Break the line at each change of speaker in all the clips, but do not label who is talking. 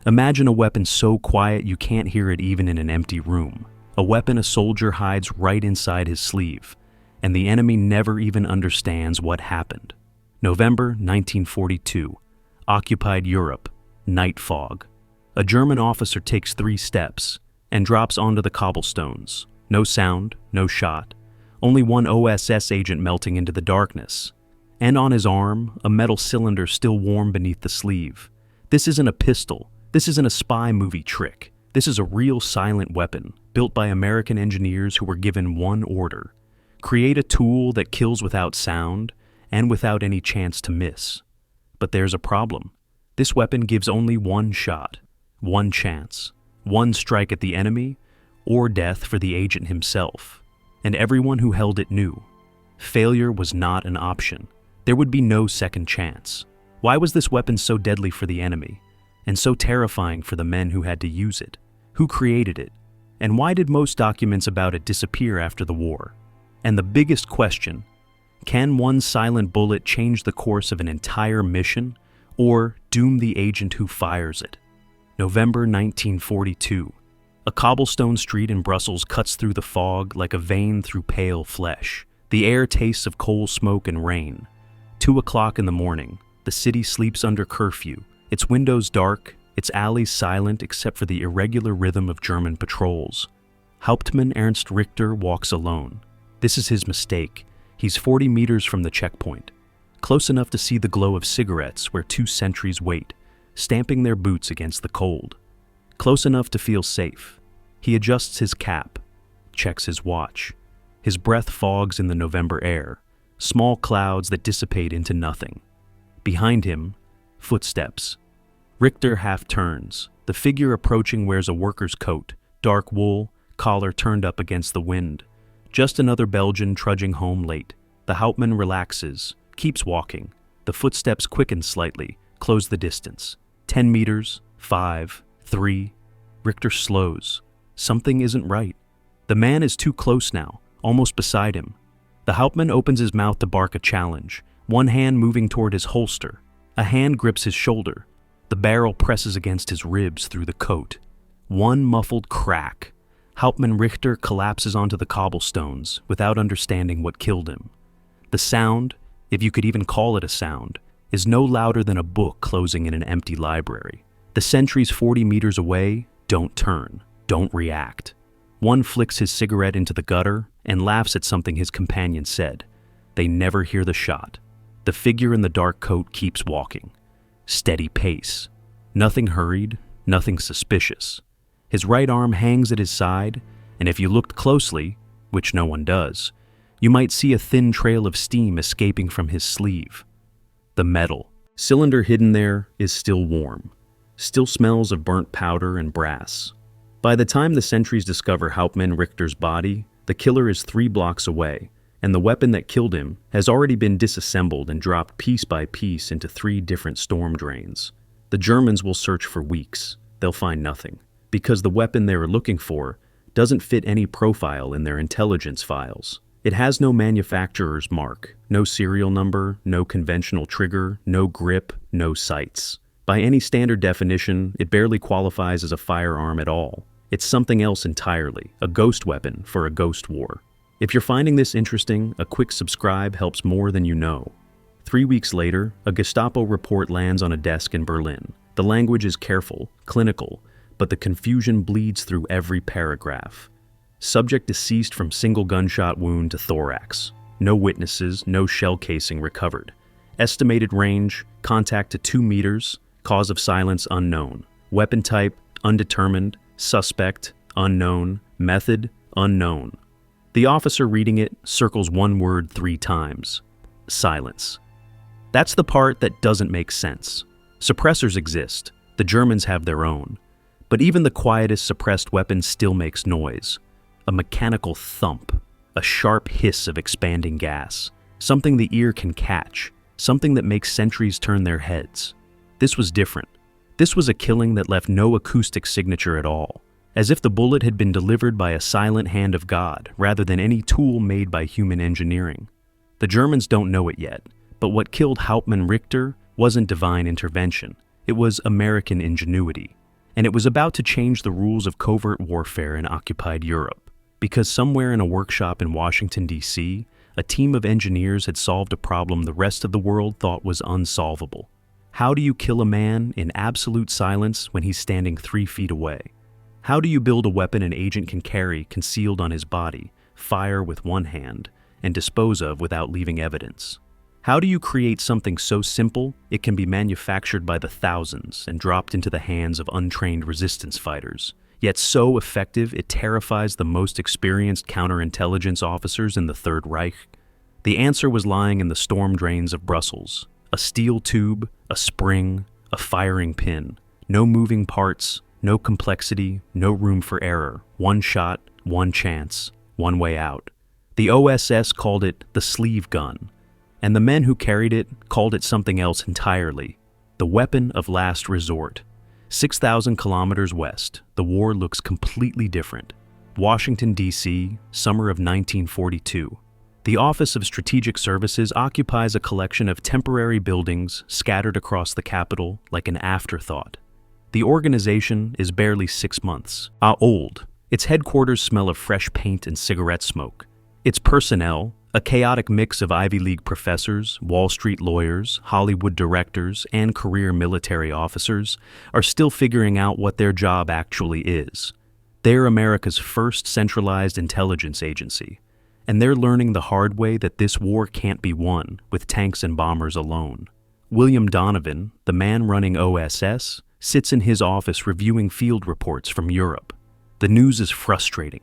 Imagine a weapon so quiet you can't hear it even in an empty room. A weapon a soldier hides right inside his sleeve, and the enemy never even understands what happened. November 1942. Occupied Europe. Night fog. A German officer takes 3 steps and drops onto the cobblestones. No sound, no shot. Only one OSS agent melting into the darkness. And on his arm, a metal cylinder still warm beneath the sleeve. This isn't a pistol. This isn't a spy movie trick. This is a real silent weapon, built by American engineers who were given one order: create a tool that kills without sound and without any chance to miss. But there's a problem. This weapon gives only one shot, one chance, one strike at the enemy, or death for the agent himself. And everyone who held it knew. Failure was not an option. There would be no second chance. Why was this weapon so deadly for the enemy, and so terrifying for the men who had to use it? Who created it? And why did most documents about it disappear after the war? And the biggest question, can one silent bullet change the course of an entire mission, or doom the agent who fires it? November 1942. A cobblestone street in Brussels cuts through the fog like a vein through pale flesh. The air tastes of coal smoke and rain. 2 o'clock in the morning. The city sleeps under curfew. Its windows dark, its alleys silent except for the irregular rhythm of German patrols. Hauptmann Ernst Richter walks alone. This is his mistake. He's 40 meters from the checkpoint, close enough to see the glow of cigarettes where 2 sentries wait, stamping their boots against the cold. Close enough to feel safe. He adjusts his cap, checks his watch. His breath fogs in the November air, small clouds that dissipate into nothing. Behind him, footsteps. Richter half turns. The figure approaching wears a worker's coat, dark wool, collar turned up against the wind. Just another Belgian trudging home late. The Hauptmann relaxes, keeps walking. The footsteps quicken slightly, close the distance. 10 meters, 5, 3. Richter slows. Something isn't right. The man is too close now, almost beside him. The Hauptmann opens his mouth to bark a challenge, one hand moving toward his holster. A hand grips his shoulder. The barrel presses against his ribs through the coat. One muffled crack. Hauptmann Richter collapses onto the cobblestones without understanding what killed him. The sound, if you could even call it a sound, is no louder than a book closing in an empty library. The sentries 40 meters away don't turn, don't react. One flicks his cigarette into the gutter and laughs at something his companion said. They never hear the shot. The figure in the dark coat keeps walking. Steady pace. Nothing hurried, nothing suspicious. His right arm hangs at his side, and if you looked closely, which no one does, you might see a thin trail of steam escaping from his sleeve. The metal, cylinder hidden there, is still warm. Still smells of burnt powder and brass. By the time the sentries discover Hauptmann Richter's body, the killer is 3 blocks away, and the weapon that killed him has already been disassembled and dropped piece by piece into 3 different storm drains. The Germans will search for weeks. They'll find nothing, because the weapon they were looking for doesn't fit any profile in their intelligence files. It has no manufacturer's mark, no serial number, no conventional trigger, no grip, no sights. By any standard definition, it barely qualifies as a firearm at all. It's something else entirely, a ghost weapon for a ghost war. If you're finding this interesting, a quick subscribe helps more than you know. 3 weeks later, a Gestapo report lands on a desk in Berlin. The language is careful, clinical, but the confusion bleeds through every paragraph. Subject deceased from single gunshot wound to thorax. No witnesses, no shell casing recovered. Estimated range, contact to 2 meters, cause of silence unknown. Weapon type, undetermined. Suspect, unknown. Method, unknown. The officer reading it circles one word 3 times. Silence. That's the part that doesn't make sense. Suppressors exist. The Germans have their own. But even the quietest suppressed weapon still makes noise. A mechanical thump. A sharp hiss of expanding gas. Something the ear can catch. Something that makes sentries turn their heads. This was different. This was a killing that left no acoustic signature at all. As if the bullet had been delivered by a silent hand of God, rather than any tool made by human engineering. The Germans don't know it yet, but what killed Hauptmann Richter wasn't divine intervention. It was American ingenuity. And it was about to change the rules of covert warfare in occupied Europe, because somewhere in a workshop in Washington, D.C., a team of engineers had solved a problem the rest of the world thought was unsolvable. How do you kill a man in absolute silence when he's standing 3 feet away? How do you build a weapon an agent can carry concealed on his body, fire with one hand, and dispose of without leaving evidence? How do you create something so simple it can be manufactured by the thousands and dropped into the hands of untrained resistance fighters, yet so effective it terrifies the most experienced counterintelligence officers in the Third Reich? The answer was lying in the storm drains of Brussels. A steel tube, a spring, a firing pin. No moving parts, no complexity, no room for error. One shot, one chance, one way out. The OSS called it the Sleeve Gun, and the men who carried it called it something else entirely. The weapon of last resort. 6,000 kilometers west, the war looks completely different. Washington, D.C., summer of 1942. The Office of Strategic Services occupies a collection of temporary buildings scattered across the capital like an afterthought. The organization is barely 6 months old. Its headquarters smell of fresh paint and cigarette smoke. Its personnel, a chaotic mix of Ivy League professors, Wall Street lawyers, Hollywood directors, and career military officers, are still figuring out what their job actually is. They're America's first centralized intelligence agency, and they're learning the hard way that this war can't be won with tanks and bombers alone. William Donovan, the man running OSS, sits in his office reviewing field reports from Europe. The news is frustrating.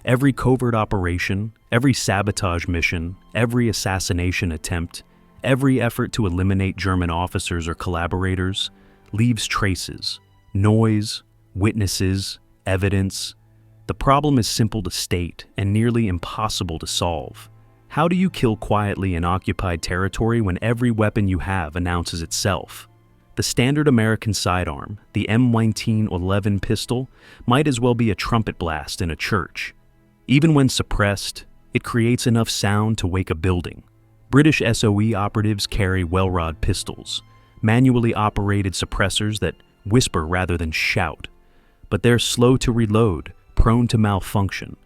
Every covert operation, every sabotage mission, every assassination attempt, every effort to eliminate German officers or collaborators leaves traces, noise, witnesses, evidence. The problem is simple to state and nearly impossible to solve. How do you kill quietly in occupied territory when every weapon you have announces itself? The standard American sidearm, the M1911 pistol, might as well be a trumpet blast in a church. Even when suppressed, it creates enough sound to wake a building. British SOE operatives carry Welrod pistols, manually operated suppressors that whisper rather than shout. But they're slow to reload, prone to malfunction,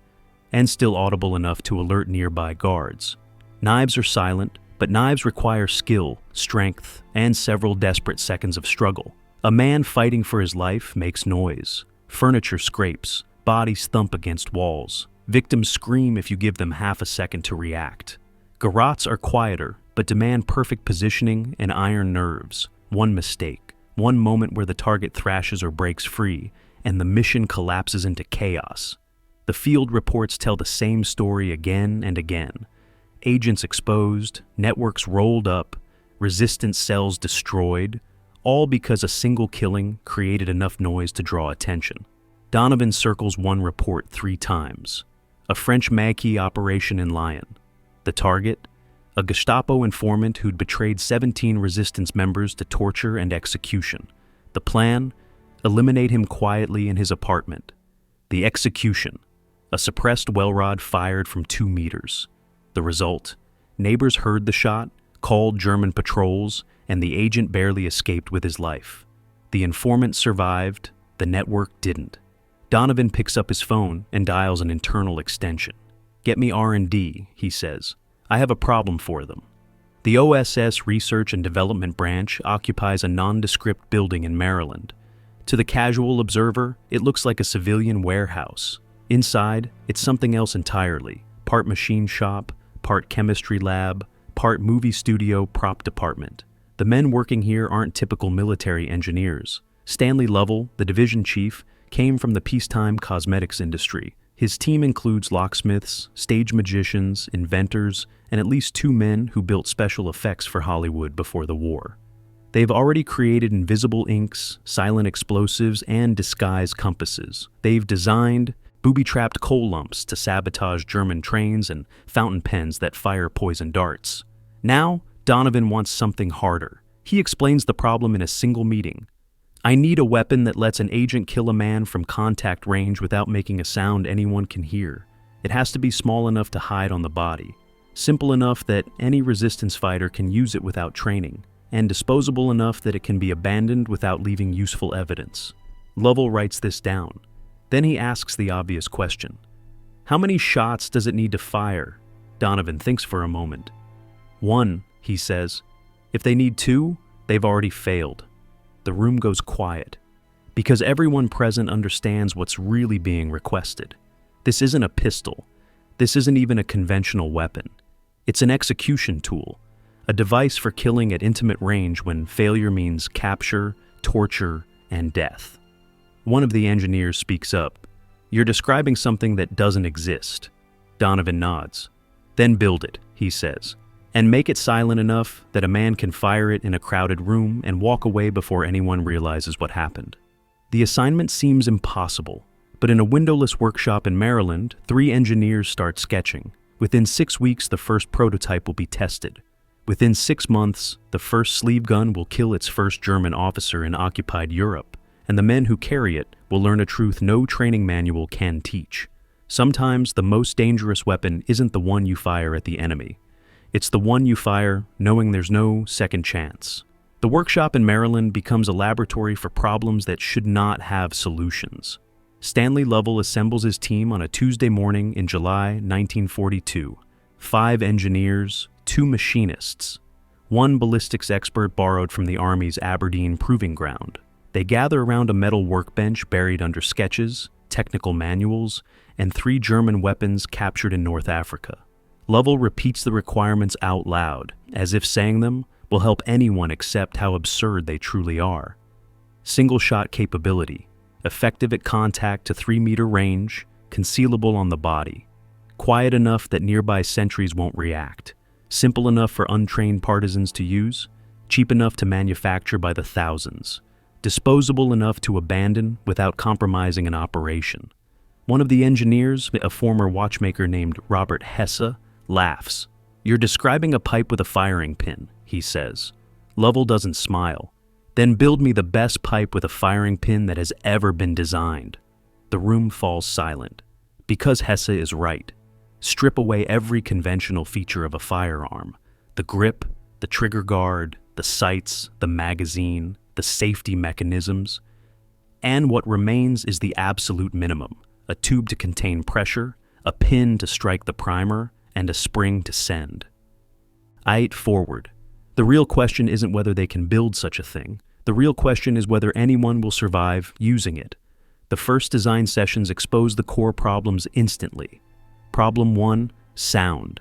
and still audible enough to alert nearby guards. Knives are silent, but knives require skill, strength, and several desperate seconds of struggle. A man fighting for his life makes noise. Furniture scrapes, bodies thump against walls. Victims scream if you give them half a second to react. Garrots are quieter, but demand perfect positioning and iron nerves. One mistake, one moment where the target thrashes or breaks free, and the mission collapses into chaos. The field reports tell the same story again and again. Agents exposed, networks rolled up, resistance cells destroyed, all because a single killing created enough noise to draw attention. Donovan circles one report 3 times. A French Maquis operation in Lyon. The target? A Gestapo informant who'd betrayed 17 resistance members to torture and execution. The plan? Eliminate him quietly in his apartment. The execution? A suppressed Welrod fired from 2 meters. The result? Neighbors heard the shot, called German patrols, and the agent barely escaped with his life. The informant survived, the network didn't. Donovan picks up his phone and dials an internal extension. "Get me R&D," he says. "I have a problem for them." The OSS Research and Development Branch occupies a nondescript building in Maryland. To the casual observer, it looks like a civilian warehouse. Inside, it's something else entirely. Part machine shop, part chemistry lab, part movie studio prop department. The men working here aren't typical military engineers. Stanley Lovell, the division chief, came from the peacetime cosmetics industry. His team includes locksmiths, stage magicians, inventors, and at least 2 men who built special effects for Hollywood before the war. They've already created invisible inks, silent explosives, and disguise compasses. They've designed booby-trapped coal lumps to sabotage German trains and fountain pens that fire poison darts. Now, Donovan wants something harder. He explains the problem in a single meeting. "I need a weapon that lets an agent kill a man from contact range without making a sound anyone can hear. It has to be small enough to hide on the body, simple enough that any resistance fighter can use it without training, and disposable enough that it can be abandoned without leaving useful evidence. Lovell writes this down. Then he asks the obvious question. How many shots does it need to fire? Donovan thinks for a moment. 1, he says. If they need 2, they've already failed. The room goes quiet, because everyone present understands what's really being requested. This isn't a pistol. This isn't even a conventional weapon. It's an execution tool, a device for killing at intimate range when failure means capture, torture, and death. One of the engineers speaks up. You're describing something that doesn't exist. Donovan nods. Then build it, he says, and make it silent enough that a man can fire it in a crowded room and walk away before anyone realizes what happened. The assignment seems impossible, but in a windowless workshop in Maryland, 3 engineers start sketching. Within 6 weeks, the first prototype will be tested. Within 6 months, the first sleeve gun will kill its first German officer in occupied Europe, and the men who carry it will learn a truth no training manual can teach. Sometimes the most dangerous weapon isn't the one you fire at the enemy. It's the one you fire knowing there's no second chance. The workshop in Maryland becomes a laboratory for problems that should not have solutions. Stanley Lovell assembles his team on a Tuesday morning in July 1942. 5 engineers, 2 machinists, 1 ballistics expert borrowed from the Army's Aberdeen Proving Ground. They gather around a metal workbench buried under sketches, technical manuals, and 3 German weapons captured in North Africa. Lovell repeats the requirements out loud, as if saying them will help anyone accept how absurd they truly are. Single-shot capability, effective at contact to 3-meter range, concealable on the body, quiet enough that nearby sentries won't react, simple enough for untrained partisans to use, cheap enough to manufacture by the thousands, disposable enough to abandon without compromising an operation. One of the engineers, a former watchmaker named Robert Hesse, laughs. You're describing a pipe with a firing pin, he says. Lovell doesn't smile. Then build me the best pipe with a firing pin that has ever been designed. The room falls silent. Because Hesse is right. Strip away every conventional feature of a firearm. The grip, the trigger guard, the sights, the magazine, the safety mechanisms. And what remains is the absolute minimum. A tube to contain pressure, a pin to strike the primer, and a spring to send. I ate forward. The real question isn't whether they can build such a thing. The real question is whether anyone will survive using it. The first design sessions expose the core problems instantly. Problem 1, sound.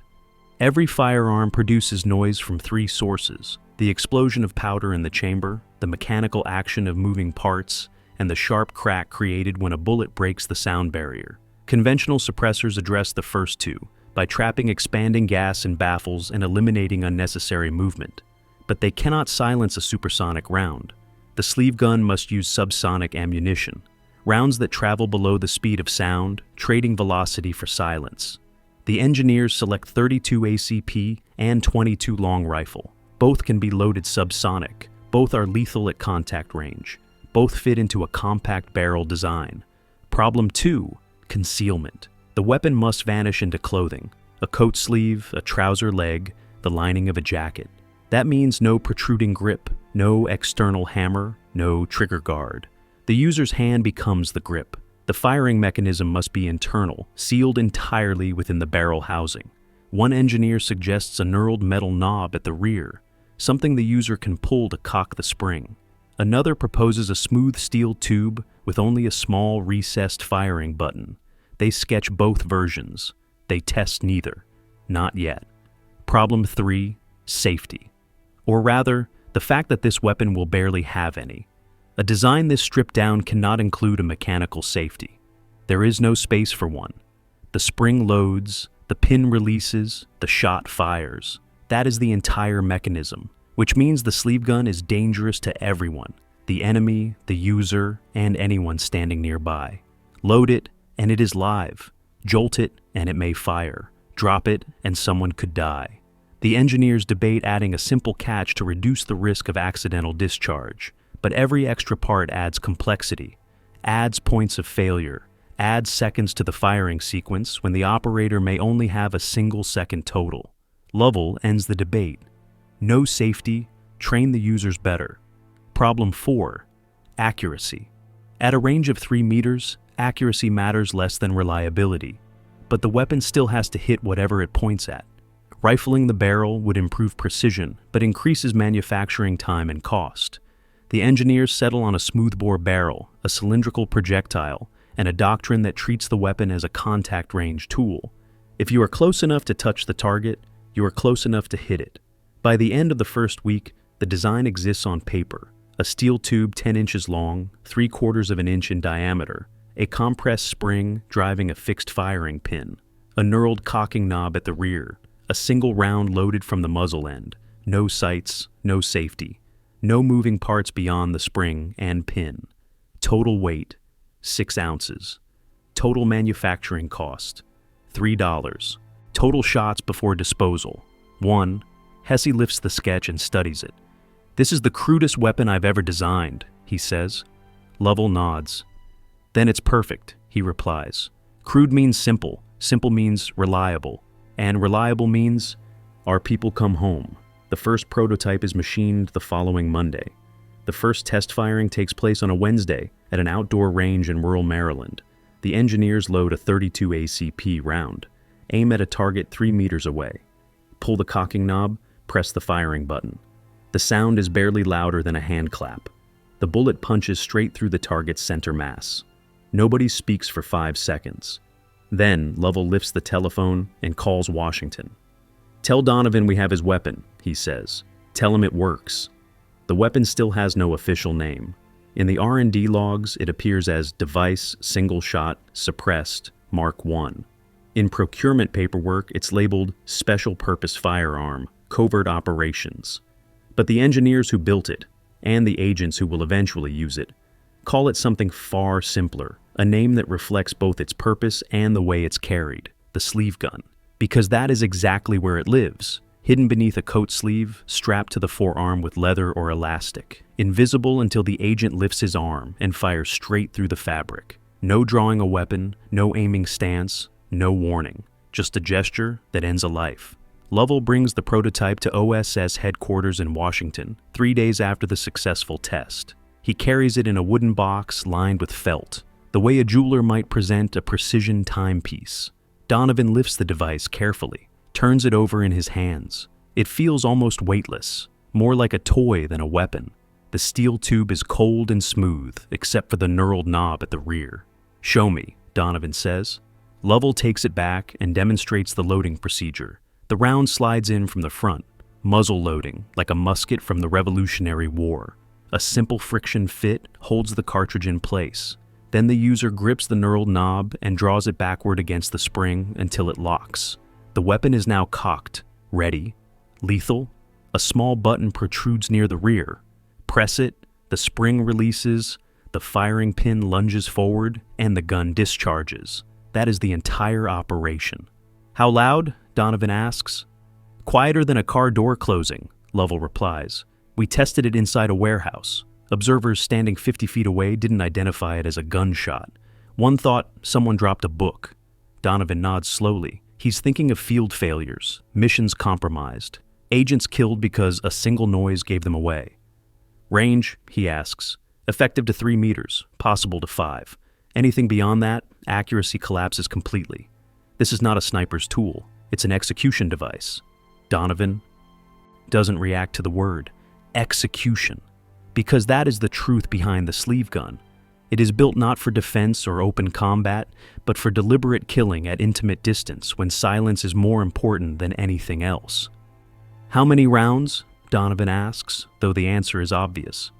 Every firearm produces noise from 3 sources: the explosion of powder in the chamber, the mechanical action of moving parts, and the sharp crack created when a bullet breaks the sound barrier. Conventional suppressors address the first 2 by trapping expanding gas in baffles and eliminating unnecessary movement. But they cannot silence a supersonic round. The sleeve gun must use subsonic ammunition, rounds that travel below the speed of sound, trading velocity for silence. The engineers select 32 ACP and 22 long rifle. Both can be loaded subsonic. Both are lethal at contact range. Both fit into a compact barrel design. Problem 2, concealment. The weapon must vanish into clothing, a coat sleeve, a trouser leg, the lining of a jacket. That means no protruding grip, no external hammer, no trigger guard. The user's hand becomes the grip. The firing mechanism must be internal, sealed entirely within the barrel housing. One engineer suggests a knurled metal knob at the rear, something the user can pull to cock the spring. Another proposes a smooth steel tube with only a small recessed firing button. They sketch both versions. They test neither. Not yet. Problem 3, safety. Or rather, the fact that this weapon will barely have any. A design this stripped down cannot include a mechanical safety. There is no space for one. The spring loads, the pin releases, the shot fires. That is the entire mechanism, which means the sleeve gun is dangerous to everyone, the enemy, the user, and anyone standing nearby. Load it, and it is live. Jolt it, and it may fire. Drop it, and someone could die. The engineers debate adding a simple catch to reduce the risk of accidental discharge, but every extra part adds complexity, adds points of failure, adds seconds to the firing sequence when the operator may only have a single second total. Lovell ends the debate. No safety, train the users better. Problem 4, accuracy. At a range of 3 meters, accuracy matters less than reliability, but the weapon still has to hit whatever it points at. Rifling the barrel would improve precision, but increases manufacturing time and cost. The engineers settle on a smoothbore barrel, a cylindrical projectile, and a doctrine that treats the weapon as a contact range tool. If you are close enough to touch the target, you are close enough to hit it. By the end of the first week, the design exists on paper. A steel tube 10 inches long, 3/4 of an inch in diameter, a compressed spring driving a fixed firing pin, a knurled cocking knob at the rear, a single round loaded from the muzzle end, no sights, no safety, no moving parts beyond the spring and pin. Total weight, 6 ounces. Total manufacturing cost, $3. Total shots before disposal, 1. Hesse lifts the sketch and studies it. "This is the crudest weapon I've ever designed," he says. Lovell nods. "Then it's perfect," he replies. "Crude means simple, simple means reliable, and reliable means our people come home." The first prototype is machined the following Monday. The first test firing takes place on a Wednesday at an outdoor range in rural Maryland. The engineers load a 32 ACP round, aim at a target 3 meters away, pull the cocking knob, press the firing button. The sound is barely louder than a hand clap. The bullet punches straight through the target's center mass. Nobody speaks for 5 seconds. Then Lovell lifts the telephone and calls Washington. "Tell Donovan we have his weapon," he says. "Tell him it works." The weapon still has no official name. In the R&D logs, it appears as Device Single Shot Suppressed Mark I. In procurement paperwork, it's labeled Special Purpose Firearm, Covert Operations. But the engineers who built it, and the agents who will eventually use it, call it something far simpler, a name that reflects both its purpose and the way it's carried, the sleeve gun. Because that is exactly where it lives, hidden beneath a coat sleeve, strapped to the forearm with leather or elastic, invisible until the agent lifts his arm and fires straight through the fabric. No drawing a weapon, no aiming stance, no warning, just a gesture that ends a life. Lovell brings the prototype to OSS headquarters in Washington 3 days after the successful test. He carries it in a wooden box lined with felt, the way a jeweler might present a precision timepiece. Donovan lifts the device carefully, turns it over in his hands. It feels almost weightless, more like a toy than a weapon. The steel tube is cold and smooth, except for the knurled knob at the rear. "Show me," Donovan says. Lovell takes it back and demonstrates the loading procedure. The round slides in from the front, muzzle loading, like a musket from the Revolutionary War. A simple friction fit holds the cartridge in place. Then the user grips the knurled knob and draws it backward against the spring until it locks. The weapon is now cocked, ready, lethal. A small button protrudes near the rear. Press it, the spring releases, the firing pin lunges forward, and the gun discharges. That is the entire operation. "How loud?" Donovan asks. "Quieter than a car door closing," Lovell replies. "We tested it inside a warehouse. Observers standing 50 feet away didn't identify it as a gunshot. One thought someone dropped a book." Donovan nods slowly. He's thinking of field failures, missions compromised, agents killed because a single noise gave them away. "Range?" he asks. "Effective to 3 meters, possible to 5. Anything beyond that, accuracy collapses completely. This is not a sniper's tool. It's an execution device." Donovan doesn't react to the word execution, because that is the truth behind the sleeve gun. It is built not for defense or open combat, but for deliberate killing at intimate distance when silence is more important than anything else. "How many rounds?" Donovan asks, though the answer is obvious.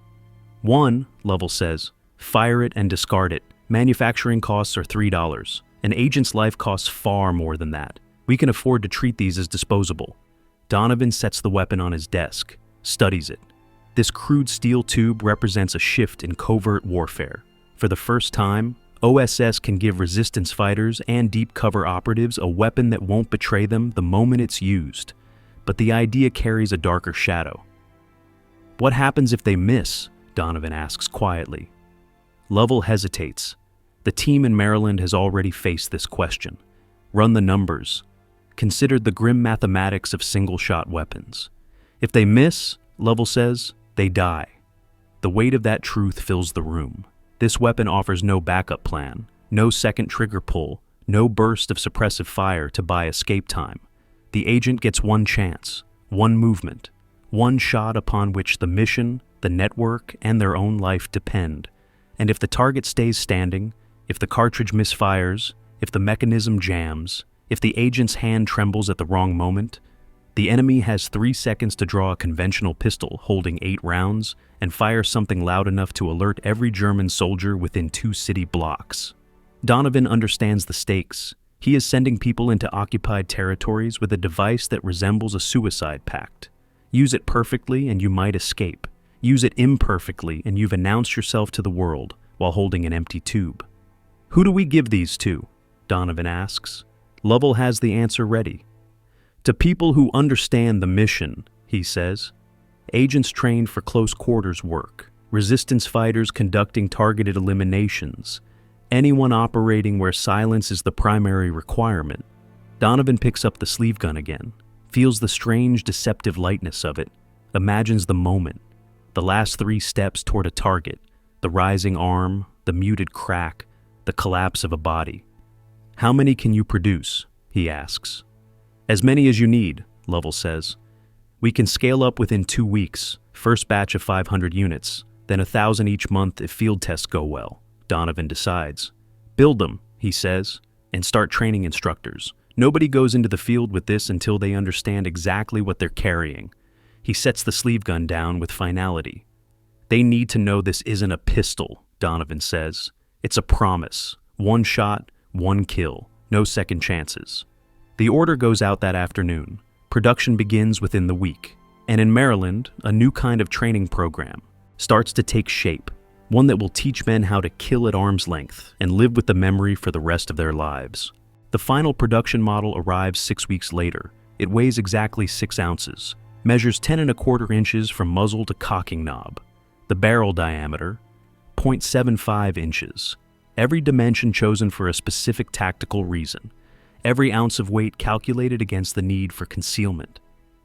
"1," Lovell says. "Fire it and discard it. Manufacturing costs are $3. An agent's life costs far more than that. We can afford to treat these as disposable." Donovan sets the weapon on his desk, studies it. This crude steel tube represents a shift in covert warfare. For the first time, OSS can give resistance fighters and deep cover operatives a weapon that won't betray them the moment it's used. But the idea carries a darker shadow. "What happens if they miss?" Donovan asks quietly. Lovell hesitates. The team in Maryland has already faced this question. Run the numbers. Considered the grim mathematics of single-shot weapons. If they miss, Lovell says, they die. The weight of that truth fills the room. This weapon offers no backup plan, no second trigger pull, no burst of suppressive fire to buy escape time. The agent gets one chance, one movement, one shot upon which the mission, the network, and their own life depend. And if the target stays standing, if the cartridge misfires, if the mechanism jams, if the agent's hand trembles at the wrong moment, the enemy has 3 seconds to draw a conventional pistol holding 8 rounds and fire something loud enough to alert every German soldier within 2 city blocks. Donovan understands the stakes. He is sending people into occupied territories with a device that resembles a suicide pact. Use it perfectly and you might escape. Use it imperfectly and you've announced yourself to the world while holding an empty tube. Who do we give these to? Donovan asks. Lovell has the answer ready. To people who understand the mission, he says. Agents trained for close quarters work, resistance fighters conducting targeted eliminations, anyone operating where silence is the primary requirement. Donovan picks up the sleeve gun again, feels the strange, deceptive lightness of it, imagines the moment, the last 3 steps toward a target, the rising arm, the muted crack, the collapse of a body. How many can you produce? He asks. As many as you need, Lovell says. We can scale up within 2 weeks, first batch of 500 units, then 1,000 each month if field tests go well, Donovan decides. Build them, he says, and start training instructors. Nobody goes into the field with this until they understand exactly what they're carrying. He sets the sleeve gun down with finality. They need to know this isn't a pistol, Donovan says. It's a promise. 1 shot, 1 kill, no second chances. The order goes out that afternoon. Production begins within the week. And in Maryland, a new kind of training program starts to take shape, one that will teach men how to kill at arm's length and live with the memory for the rest of their lives. The final production model arrives 6 weeks later. It weighs exactly 6 ounces, measures 10¼ inches from muzzle to cocking knob. The barrel diameter, 0.75 inches. Every dimension chosen for a specific tactical reason. Every ounce of weight calculated against the need for concealment.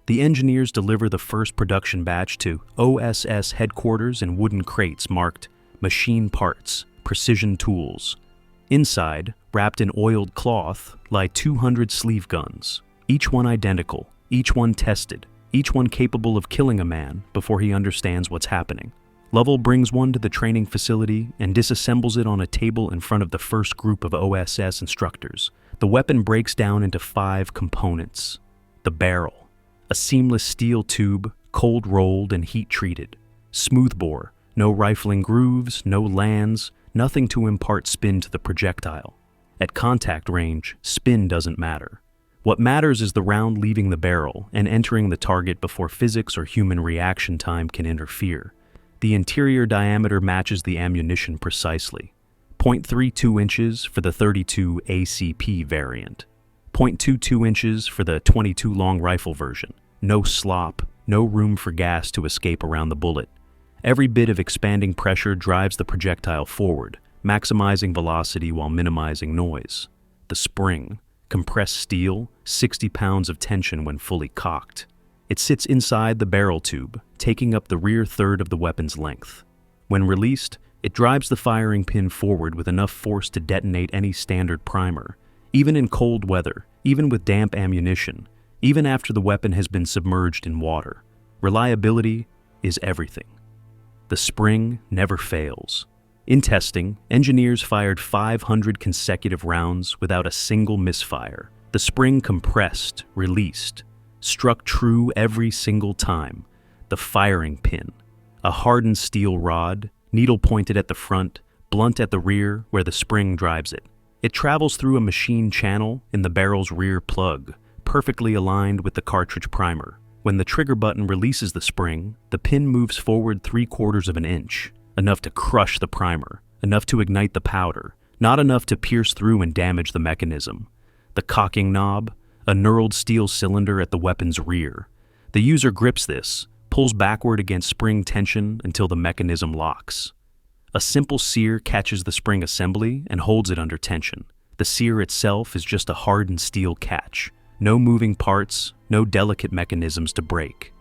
The engineers deliver the first production batch to OSS headquarters in wooden crates marked machine parts, precision tools. Inside, wrapped in oiled cloth, lie 200 sleeve guns, each one identical, each one tested, each one capable of killing a man before he understands what's happening. Lovell brings one to the training facility and disassembles it on a table in front of the first group of OSS instructors. The weapon breaks down into 5 components. The barrel, a seamless steel tube, cold rolled and heat treated. Smoothbore, no rifling grooves, no lands, nothing to impart spin to the projectile. At contact range, spin doesn't matter. What matters is the round leaving the barrel and entering the target before physics or human reaction time can interfere. The interior diameter matches the ammunition precisely. 0.32 inches for the 32 ACP variant. 0.22 inches for the 22 long rifle version. No slop, no room for gas to escape around the bullet. Every bit of expanding pressure drives the projectile forward, maximizing velocity while minimizing noise. The spring, compressed steel, 60 pounds of tension when fully cocked. It sits inside the barrel tube, taking up the rear third of the weapon's length. When released, it drives the firing pin forward with enough force to detonate any standard primer, even in cold weather, even with damp ammunition, even after the weapon has been submerged in water. Reliability is everything. The spring never fails. In testing, engineers fired 500 consecutive rounds without a single misfire. The spring compressed, released, struck true every single time. The firing pin, a hardened steel rod, needle pointed at the front, blunt at the rear where the spring drives it. It travels through a machine channel in the barrel's rear plug, perfectly aligned with the cartridge primer. When the trigger button releases the spring, the pin moves forward 3/4 inch, enough to crush the primer, enough to ignite the powder, not enough to pierce through and damage the mechanism. The cocking knob, a knurled steel cylinder at the weapon's rear. The user grips this, pulls backward against spring tension until the mechanism locks. A simple sear catches the spring assembly and holds it under tension. The sear itself is just a hardened steel catch. No moving parts, no delicate mechanisms to break.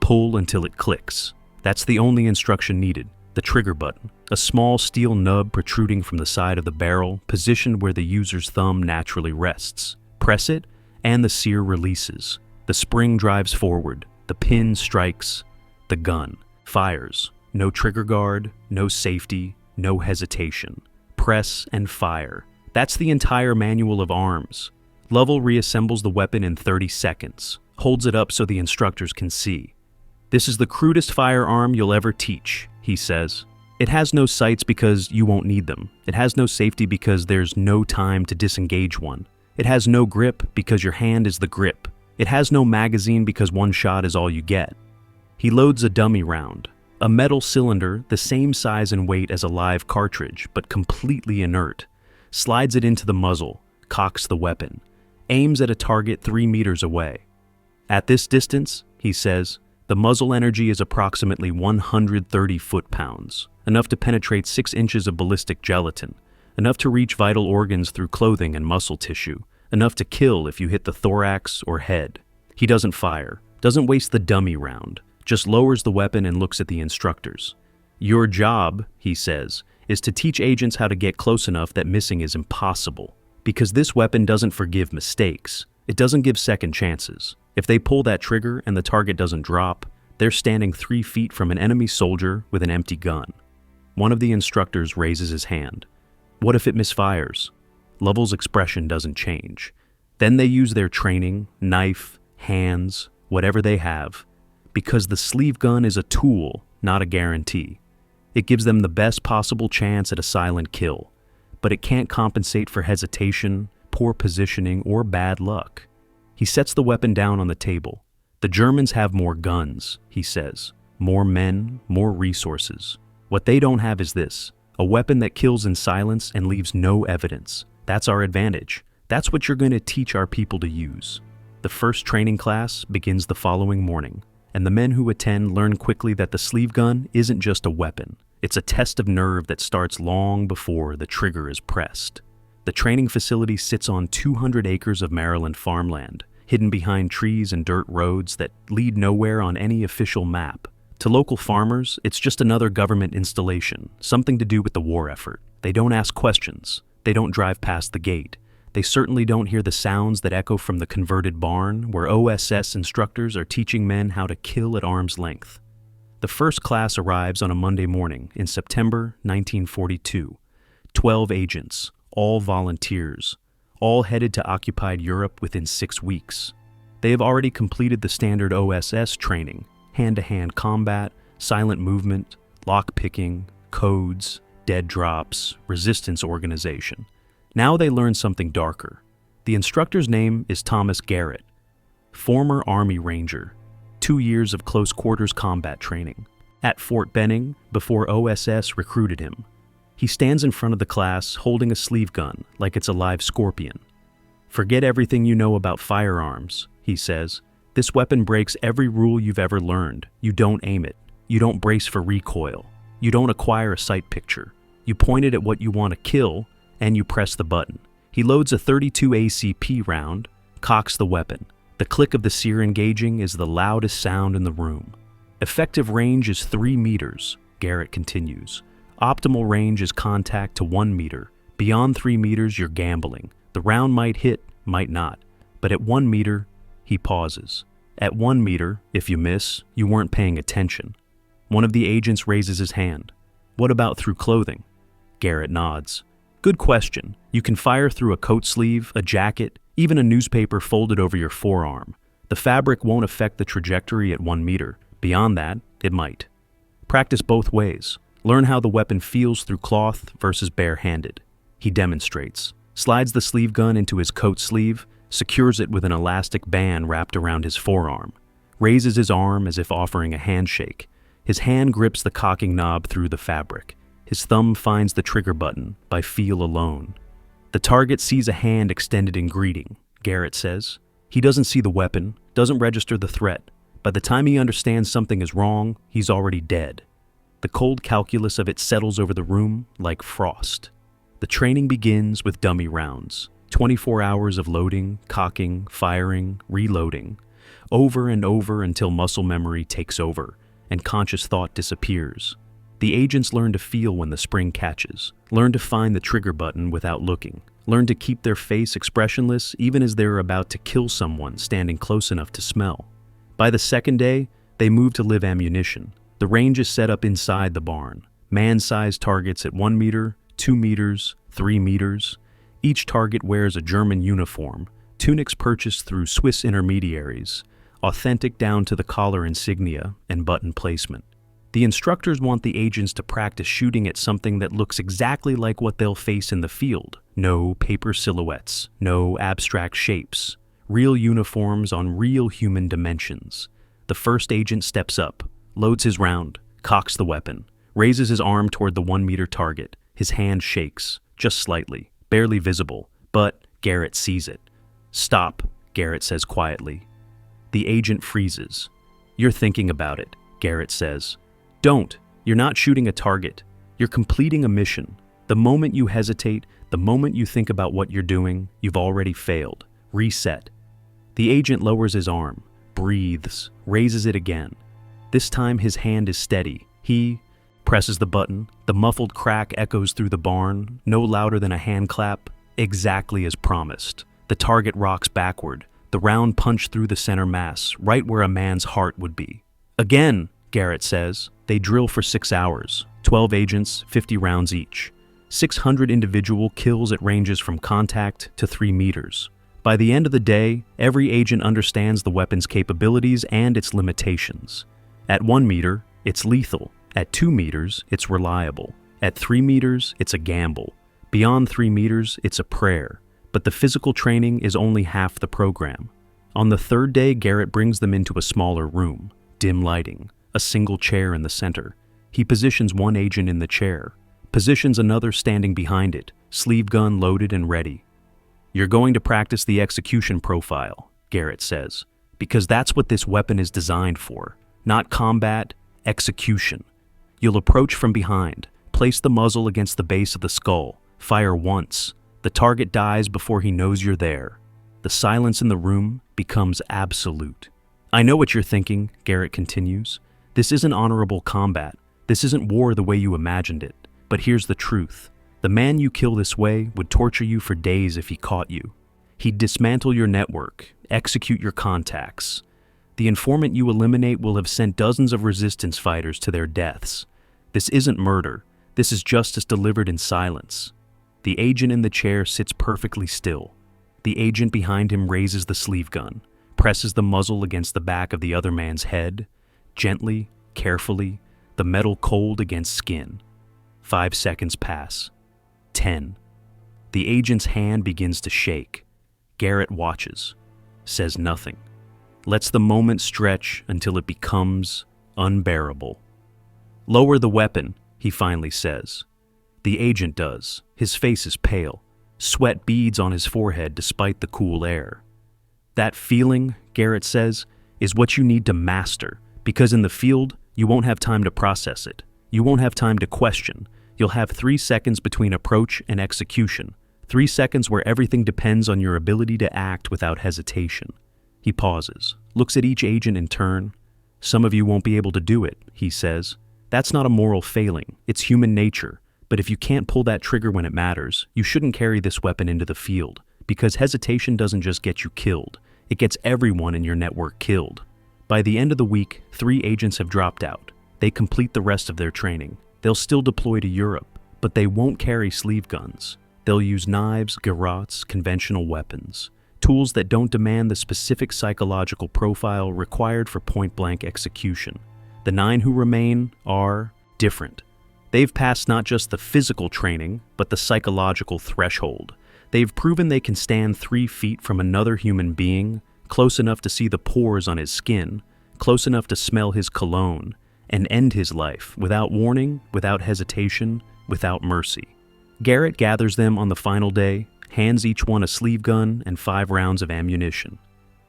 Pull until it clicks. That's the only instruction needed. The trigger button, a small steel nub protruding from the side of the barrel, positioned where the user's thumb naturally rests. Press it, and the sear releases. The spring drives forward. The pin strikes. The gun fires. No trigger guard, no safety, no hesitation. Press and fire. That's the entire manual of arms. Lovell reassembles the weapon in 30 seconds, holds it up so the instructors can see. "This is the crudest firearm you'll ever teach," he says. "It has no sights because you won't need them. It has no safety because there's no time to disengage one. It has no grip because your hand is the grip. It has no magazine because one shot is all you get." He loads a dummy round, a metal cylinder the same size and weight as a live cartridge, but completely inert, slides it into the muzzle, cocks the weapon, aims at a target 3 meters away. "At this distance," he says, "the muzzle energy is approximately 130 foot-pounds, enough to penetrate 6 inches of ballistic gelatin, enough to reach vital organs through clothing and muscle tissue, enough to kill if you hit the thorax or head." He doesn't fire, doesn't waste the dummy round, just lowers the weapon and looks at the instructors. "Your job," he says, "is to teach agents how to get close enough that missing is impossible. Because this weapon doesn't forgive mistakes. It doesn't give second chances. If they pull that trigger and the target doesn't drop, they're standing 3 feet from an enemy soldier with an empty gun." One of the instructors raises his hand. "What if it misfires?" Lovell's expression doesn't change. Then they use their training, knife, hands, whatever they have, because the sleeve gun is a tool, not a guarantee. It gives them the best possible chance at a silent kill, but it can't compensate for hesitation, poor positioning, or bad luck. He sets the weapon down on the table. "The Germans have more guns," he says. "More men, more resources. What they don't have is this, a weapon that kills in silence and leaves no evidence. That's our advantage. That's what you're going to teach our people to use." The first training class begins the following morning, and the men who attend learn quickly that the sleeve gun isn't just a weapon. It's a test of nerve that starts long before the trigger is pressed. The training facility sits on 200 acres of Maryland farmland, hidden behind trees and dirt roads that lead nowhere on any official map. To local farmers, it's just another government installation, something to do with the war effort. They don't ask questions. They don't drive past the gate. They certainly don't hear the sounds that echo from the converted barn, where OSS instructors are teaching men how to kill at arm's length. The first class arrives on a Monday morning in September 1942. 12 agents, all volunteers, all headed to occupied Europe within 6 weeks. They have already completed the standard OSS training, hand-to-hand combat, silent movement, lock-picking, codes, dead drops, resistance organization. Now they learn something darker. The instructor's name is Thomas Garrett, former Army Ranger, 2 years of close-quarters combat training. At Fort Benning, before OSS recruited him, he stands in front of the class holding a sleeve gun like it's a live scorpion. "Forget everything you know about firearms," he says. "This weapon breaks every rule you've ever learned. You don't aim it. You don't brace for recoil. You don't acquire a sight picture. You point it at what you want to kill, and you press the button." He loads a .32 ACP round, cocks the weapon. The click of the sear engaging is the loudest sound in the room. "Effective range is 3 meters, Garrett continues. "Optimal range is contact to 1 meter. Beyond 3 meters, you're gambling. The round might hit, might not. But at 1 meter, he pauses. At 1 meter, if you miss, you weren't paying attention. One of the agents raises his hand. "What about through clothing?" Garrett nods. "Good question. You can fire through a coat sleeve, a jacket, even a newspaper folded over your forearm. The fabric won't affect the trajectory at 1 meter. Beyond that, it might. Practice both ways. Learn how the weapon feels through cloth versus bare-handed." He demonstrates, slides the sleeve gun into his coat sleeve, secures it with an elastic band wrapped around his forearm, raises his arm as if offering a handshake. His hand grips the cocking knob through the fabric. His thumb finds the trigger button by feel alone. The target sees a hand extended in greeting, Garrett says. He doesn't see the weapon, doesn't register the threat. By the time he understands something is wrong, he's already dead. The cold calculus of it settles over the room like frost. The training begins with dummy rounds, 24 hours of loading, cocking, firing, reloading, over and over until muscle memory takes over and conscious thought disappears. The agents learn to feel when the spring catches, learn to find the trigger button without looking, learn to keep their face expressionless even as they're about to kill someone standing close enough to smell. By the second day, they move to live ammunition. The range is set up inside the barn. Man-sized targets at 1 meter, 2 meters, 3 meters. Each target wears a German uniform, tunics purchased through Swiss intermediaries, authentic down to the collar insignia and button placement. The instructors want the agents to practice shooting at something that looks exactly like what they'll face in the field. No paper silhouettes, no abstract shapes. Real uniforms on real human dimensions. The first agent steps up, loads his round, cocks the weapon, raises his arm toward the 1 meter target. His hand shakes, just slightly, barely visible, but Garrett sees it. "Stop," Garrett says quietly. The agent freezes. "You're thinking about it," Garrett says. "Don't. You're not shooting a target. You're completing a mission. The moment you hesitate, the moment you think about what you're doing, you've already failed. Reset." The agent lowers his arm, breathes, raises it again. This time his hand is steady. He presses the button. The muffled crack echoes through the barn, no louder than a hand clap, exactly as promised. The target rocks backward, the round punched through the center mass, right where a man's heart would be. "Again," Garrett says. They drill for 6 hours, 12 agents, 50 rounds each. 600 individual kills at ranges from contact to 3 meters. By the end of the day, every agent understands the weapon's capabilities and its limitations. At 1 meter, it's lethal. At 2 meters, it's reliable. At 3 meters, it's a gamble. Beyond 3 meters, it's a prayer. But the physical training is only half the program. On the third day, Garrett brings them into a smaller room. Dim lighting, a single chair in the center. He positions one agent in the chair, positions another standing behind it, sleeve gun loaded and ready. "You're going to practice the execution profile," Garrett says, "because that's what this weapon is designed for. Not combat, execution. You'll approach from behind, place the muzzle against the base of the skull, fire once. The target dies before he knows you're there. The silence in the room becomes absolute." "I know what you're thinking," Garrett continues. "This isn't honorable combat. This isn't war the way you imagined it. But here's the truth. The man you kill this way would torture you for days if he caught you. He'd dismantle your network, execute your contacts. The informant you eliminate will have sent dozens of resistance fighters to their deaths. This isn't murder. This is justice delivered in silence." The agent in the chair sits perfectly still. The agent behind him raises the sleeve gun, presses the muzzle against the back of the other man's head, gently, carefully, the metal cold against skin. 5 seconds pass. 10. The agent's hand begins to shake. Garrett watches, says nothing, lets the moment stretch until it becomes unbearable. "Lower the weapon," he finally says. The agent does. His face is pale. Sweat beads on his forehead despite the cool air. "That feeling," Garrett says, "is what you need to master, because in the field, you won't have time to process it. You won't have time to question. You'll have 3 seconds between approach and execution. 3 seconds where everything depends on your ability to act without hesitation." He pauses, looks at each agent in turn. "Some of you won't be able to do it," he says. "That's not a moral failing. It's human nature. But if you can't pull that trigger when it matters, you shouldn't carry this weapon into the field, because hesitation doesn't just get you killed. It gets everyone in your network killed." By the end of the week, 3 agents have dropped out. They complete the rest of their training. They'll still deploy to Europe, but they won't carry sleeve guns. They'll use knives, garrotes, conventional weapons, tools that don't demand the specific psychological profile required for point-blank execution. The 9 who remain are different. They've passed not just the physical training, but the psychological threshold. They've proven they can stand 3 feet from another human being, close enough to see the pores on his skin, close enough to smell his cologne, and end his life without warning, without hesitation, without mercy. Garrett gathers them on the final day, hands each one a sleeve gun and 5 rounds of ammunition.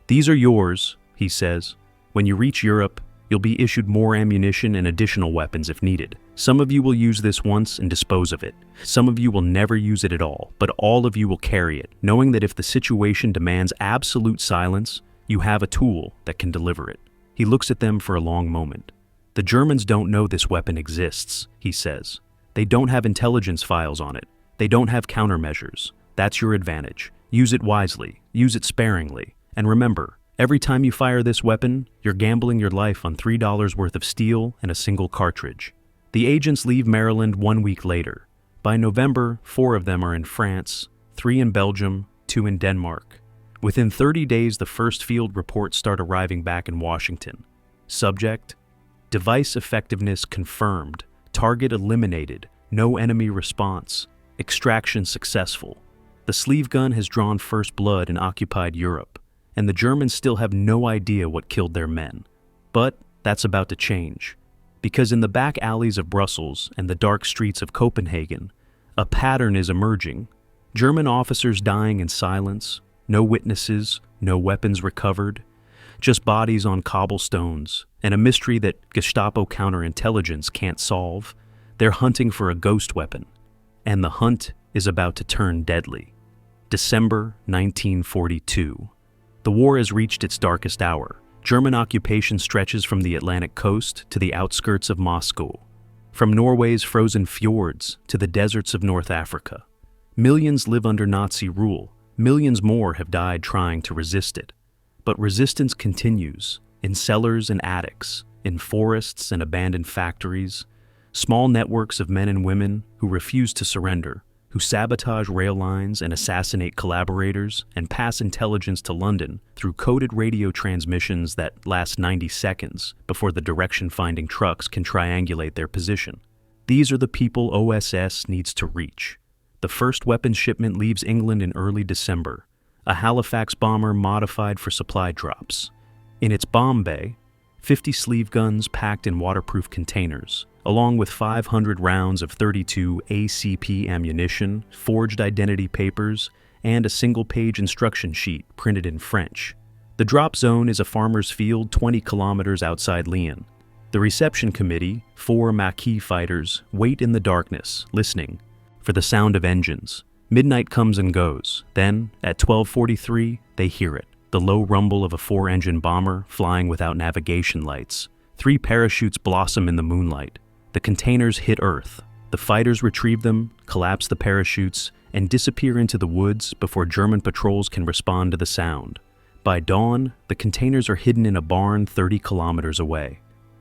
"These are yours," he says. "When you reach Europe, you'll be issued more ammunition and additional weapons if needed. Some of you will use this once and dispose of it. Some of you will never use it at all, but all of you will carry it, knowing that if the situation demands absolute silence, you have a tool that can deliver it." He looks at them for a long moment. "The Germans don't know this weapon exists," he says. "They don't have intelligence files on it. They don't have countermeasures. That's your advantage. Use it wisely. Use it sparingly. And remember, every time you fire this weapon, you're gambling your life on $3 worth of steel and a single cartridge." The agents leave Maryland 1 week later. By November, 4 of them are in France, 3 in Belgium, 2 in Denmark. Within 30 days, the first field reports start arriving back in Washington. Subject: device effectiveness confirmed, target eliminated, no enemy response, extraction successful. The sleeve gun has drawn first blood in occupied Europe, and the Germans still have no idea what killed their men. But that's about to change, because in the back alleys of Brussels and the dark streets of Copenhagen, a pattern is emerging. German officers dying in silence, no witnesses, no weapons recovered, just bodies on cobblestones, and a mystery that Gestapo counterintelligence can't solve. They're hunting for a ghost weapon, and the hunt is about to turn deadly. December 1942. The war has reached its darkest hour. German occupation stretches from the Atlantic coast to the outskirts of Moscow, from Norway's frozen fjords to the deserts of North Africa. Millions live under Nazi rule. Millions more have died trying to resist it. But resistance continues, in cellars and attics, in forests and abandoned factories, small networks of men and women who refuse to surrender, who sabotage rail lines and assassinate collaborators and pass intelligence to London through coded radio transmissions that last 90 seconds before the direction-finding trucks can triangulate their position. These are the people OSS needs to reach. The first weapons shipment leaves England in early December, a Halifax bomber modified for supply drops. In its bomb bay, 50 sleeve guns packed in waterproof containers, along with 500 rounds of .32 ACP ammunition, forged identity papers, and a single-page instruction sheet printed in French. The drop zone is a farmer's field 20 kilometers outside Lyon. The reception committee, 4 Maquis fighters, wait in the darkness, listening for the sound of engines. Midnight comes and goes. Then, at 12:43, they hear it, the low rumble of a 4-engine bomber flying without navigation lights. 3 parachutes blossom in the moonlight. The containers hit Earth. The fighters retrieve them, collapse the parachutes, and disappear into the woods before German patrols can respond to the sound. By dawn, the containers are hidden in a barn 30 kilometers away.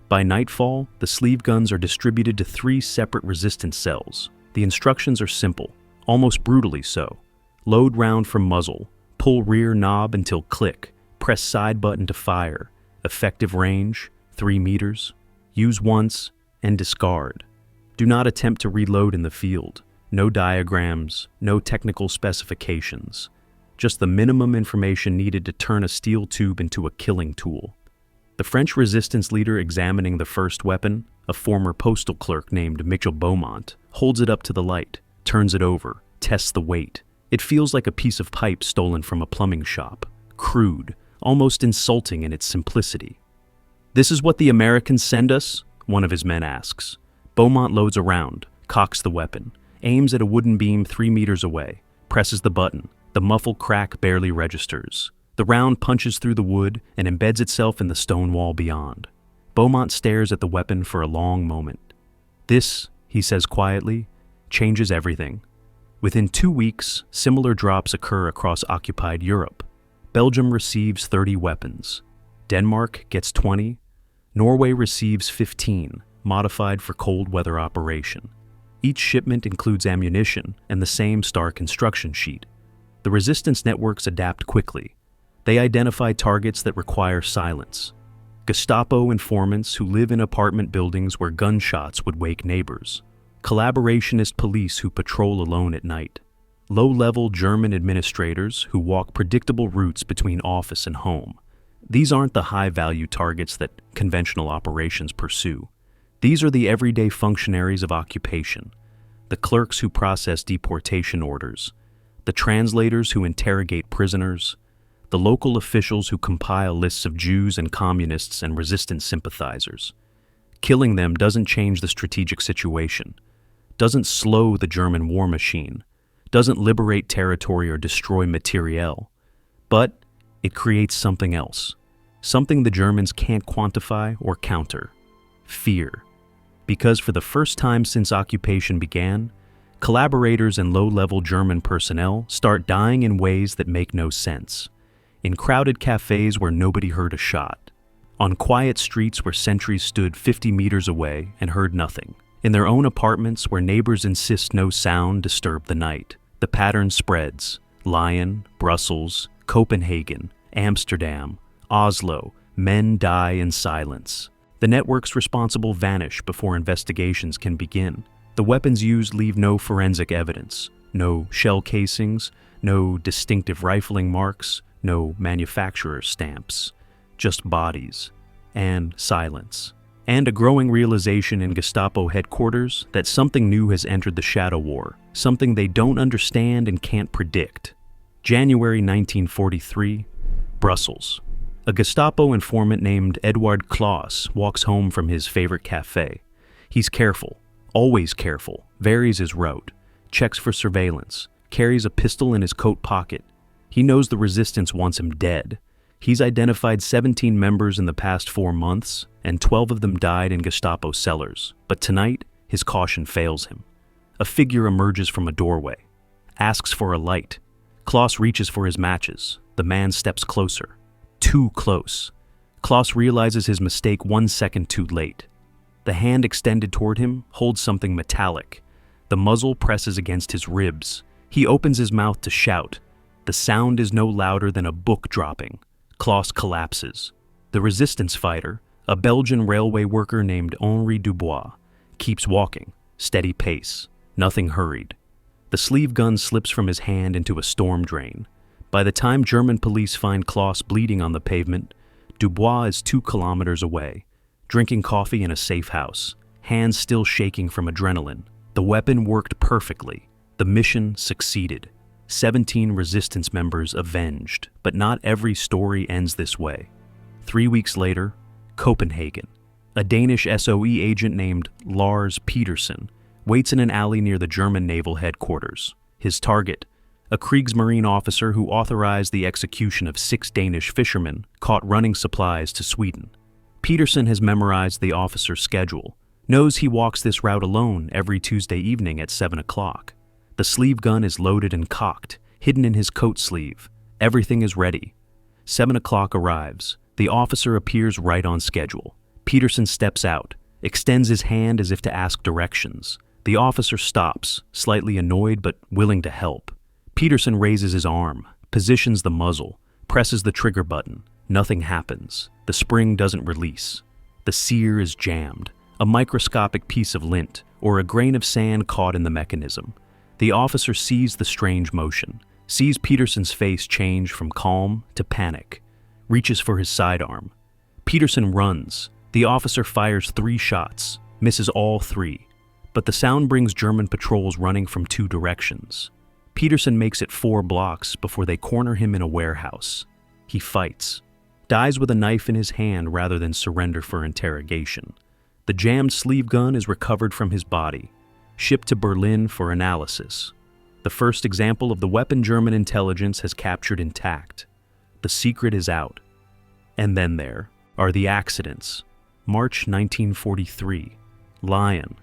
By nightfall, the sleeve guns are distributed to 3 separate resistance cells. The instructions are simple, almost brutally so. Load round from muzzle, pull rear knob until click, press side button to fire. Effective range, 3 meters. Use once and discard. Do not attempt to reload in the field. No diagrams, no technical specifications. Just the minimum information needed to turn a steel tube into a killing tool. The French resistance leader examining the first weapon, a former postal clerk named Mitchell Beaumont, holds it up to the light, turns it over, tests the weight. It feels like a piece of pipe stolen from a plumbing shop. Crude, almost insulting in its simplicity. "This is what the Americans send us?" one of his men asks. Beaumont loads a round, cocks the weapon, aims at a wooden beam 3 meters away, presses the button. The muffled crack barely registers. The round punches through the wood and embeds itself in the stone wall beyond. Beaumont stares at the weapon for a long moment. "This," he says quietly, "changes everything." Within 2 weeks, similar drops occur across occupied Europe. Belgium receives 30 weapons. Denmark gets 20. Norway receives 15, modified for cold weather operation. Each shipment includes ammunition and the same stark instruction sheet. The resistance networks adapt quickly. They identify targets that require silence. Gestapo informants who live in apartment buildings where gunshots would wake neighbors. Collaborationist police who patrol alone at night. Low-level German administrators who walk predictable routes between office and home. These aren't the high-value targets that conventional operations pursue. These are the everyday functionaries of occupation, the clerks who process deportation orders, the translators who interrogate prisoners, the local officials who compile lists of Jews and communists and resistance sympathizers. Killing them doesn't change the strategic situation, doesn't slow the German war machine, doesn't liberate territory or destroy materiel, but it creates something else, something the Germans can't quantify or counter: fear. Because for the first time since occupation began, collaborators and low-level German personnel start dying in ways that make no sense. In crowded cafes where nobody heard a shot. On quiet streets where sentries stood 50 meters away and heard nothing. In their own apartments where neighbors insist no sound disturb the night. The pattern spreads. Lyon, Brussels, Copenhagen, Amsterdam, Oslo, men die in silence. The networks responsible vanish before investigations can begin. The weapons used leave no forensic evidence, no shell casings, no distinctive rifling marks, no manufacturer stamps, just bodies and silence. And a growing realization in Gestapo headquarters that something new has entered the shadow war, something they don't understand and can't predict. January 1943, Brussels. A Gestapo informant named Eduard Klaus walks home from his favorite cafe. He's careful, always careful, varies his route, checks for surveillance, carries a pistol in his coat pocket. He knows the resistance wants him dead. He's identified 17 members in the past 4 months, and 12 of them died in Gestapo cellars. But tonight, his caution fails him. A figure emerges from a doorway, asks for a light. Klaus reaches for his matches. The man steps closer. Too close. Klaus realizes his mistake 1 second too late. The hand extended toward him holds something metallic. The muzzle presses against his ribs. He opens his mouth to shout. The sound is no louder than a book dropping. Klaus collapses. The resistance fighter, a Belgian railway worker named Henri Dubois, keeps walking, steady pace, nothing hurried. The sleeve gun slips from his hand into a storm drain. By the time German police find Klaus bleeding on the pavement, Dubois is 2 kilometers away, drinking coffee in a safe house, hands still shaking from adrenaline. The weapon worked perfectly. The mission succeeded. 17 resistance members avenged, but not every story ends this way. 3 weeks later, Copenhagen. A Danish SOE agent named Lars Petersen waits in an alley near the German naval headquarters. His target, a Kriegsmarine officer who authorized the execution of 6 Danish fishermen caught running supplies to Sweden. Petersen has memorized the officer's schedule, knows he walks this route alone every Tuesday evening at 7 o'clock. The sleeve gun is loaded and cocked, hidden in his coat sleeve. Everything is ready. 7 o'clock arrives. The officer appears right on schedule. Petersen steps out, extends his hand as if to ask directions. The officer stops, slightly annoyed but willing to help. Petersen raises his arm, positions the muzzle, presses the trigger button. Nothing happens. The spring doesn't release. The sear is jammed, a microscopic piece of lint or a grain of sand caught in the mechanism. The officer sees the strange motion, sees Petersen's face change from calm to panic, reaches for his sidearm. Petersen runs. The officer fires 3 shots, misses all 3, but the sound brings German patrols running from 2 directions. Petersen makes it 4 blocks before they corner him in a warehouse. He fights, dies with a knife in his hand rather than surrender for interrogation. The jammed sleeve gun is recovered from his body, shipped to Berlin for analysis. The first example of the weapon German intelligence has captured intact. The secret is out. And then there are the accidents. March 1943, Lyon,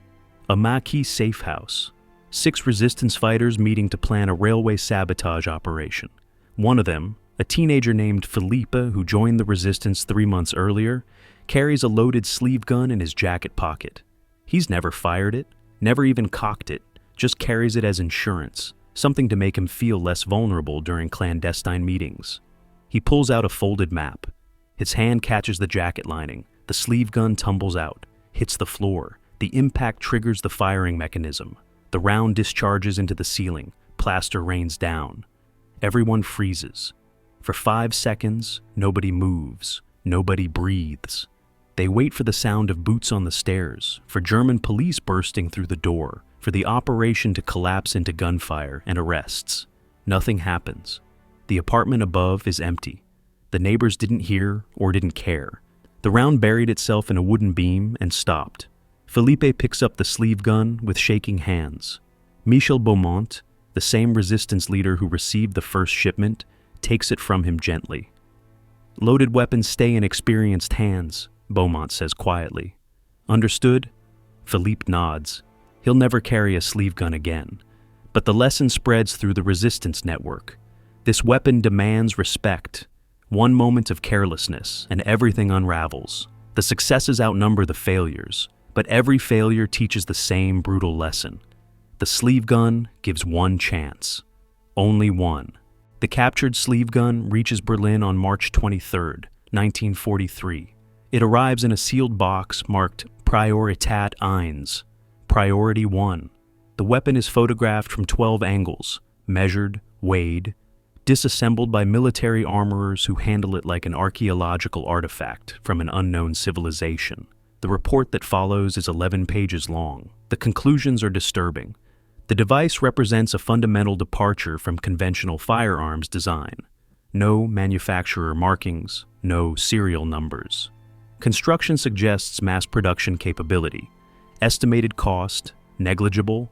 a Maquis safe house. 6 resistance fighters meeting to plan a railway sabotage operation. One of them, a teenager named Philippe who joined the resistance 3 months earlier, carries a loaded sleeve gun in his jacket pocket. He's never fired it, never even cocked it, just carries it as insurance, something to make him feel less vulnerable during clandestine meetings. He pulls out a folded map. His hand catches the jacket lining. The sleeve gun tumbles out, hits the floor. The impact triggers the firing mechanism. The round discharges into the ceiling. Plaster rains down. Everyone freezes. For 5 seconds, nobody moves. Nobody breathes. They wait for the sound of boots on the stairs, for German police bursting through the door, for the operation to collapse into gunfire and arrests. Nothing happens. The apartment above is empty. The neighbors didn't hear or didn't care. The round buried itself in a wooden beam and stopped. Philippe picks up the sleeve gun with shaking hands. Michel Beaumont, the same resistance leader who received the first shipment, takes it from him gently. "Loaded weapons stay in experienced hands," Beaumont says quietly. Understood? Philippe nods. He'll never carry a sleeve gun again. But the lesson spreads through the resistance network. This weapon demands respect. One moment of carelessness, and everything unravels. The successes outnumber the failures, but every failure teaches the same brutal lesson. The sleeve gun gives one chance. Only one. The captured sleeve gun reaches Berlin on March 23, 1943. It arrives in a sealed box marked Priorität 1, Priority 1. The weapon is photographed from 12 angles, measured, weighed, disassembled by military armorers who handle it like an archaeological artifact from an unknown civilization. The report that follows is 11 pages long. The conclusions are disturbing. The device represents a fundamental departure from conventional firearms design. No manufacturer markings, no serial numbers. Construction suggests mass production capability. Estimated cost, negligible.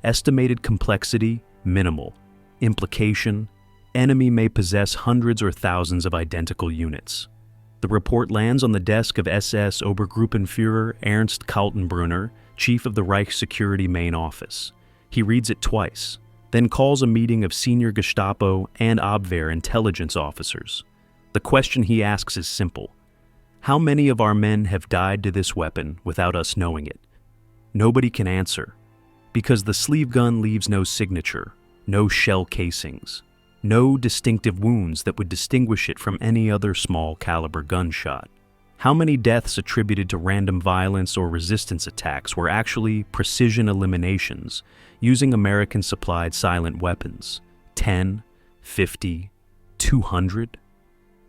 Estimated complexity, minimal. Implication, enemy may possess hundreds or thousands of identical units. The report lands on the desk of SS Obergruppenführer Ernst Kaltenbrunner, chief of the Reich Security Main Office. He reads it twice, then calls a meeting of senior Gestapo and Abwehr intelligence officers. The question he asks is simple. How many of our men have died to this weapon without us knowing it? Nobody can answer, because the sleeve gun leaves no signature, no shell casings, no distinctive wounds that would distinguish it from any other small caliber gunshot. How many deaths attributed to random violence or resistance attacks were actually precision eliminations using American-supplied silent weapons? 10, 50, 200?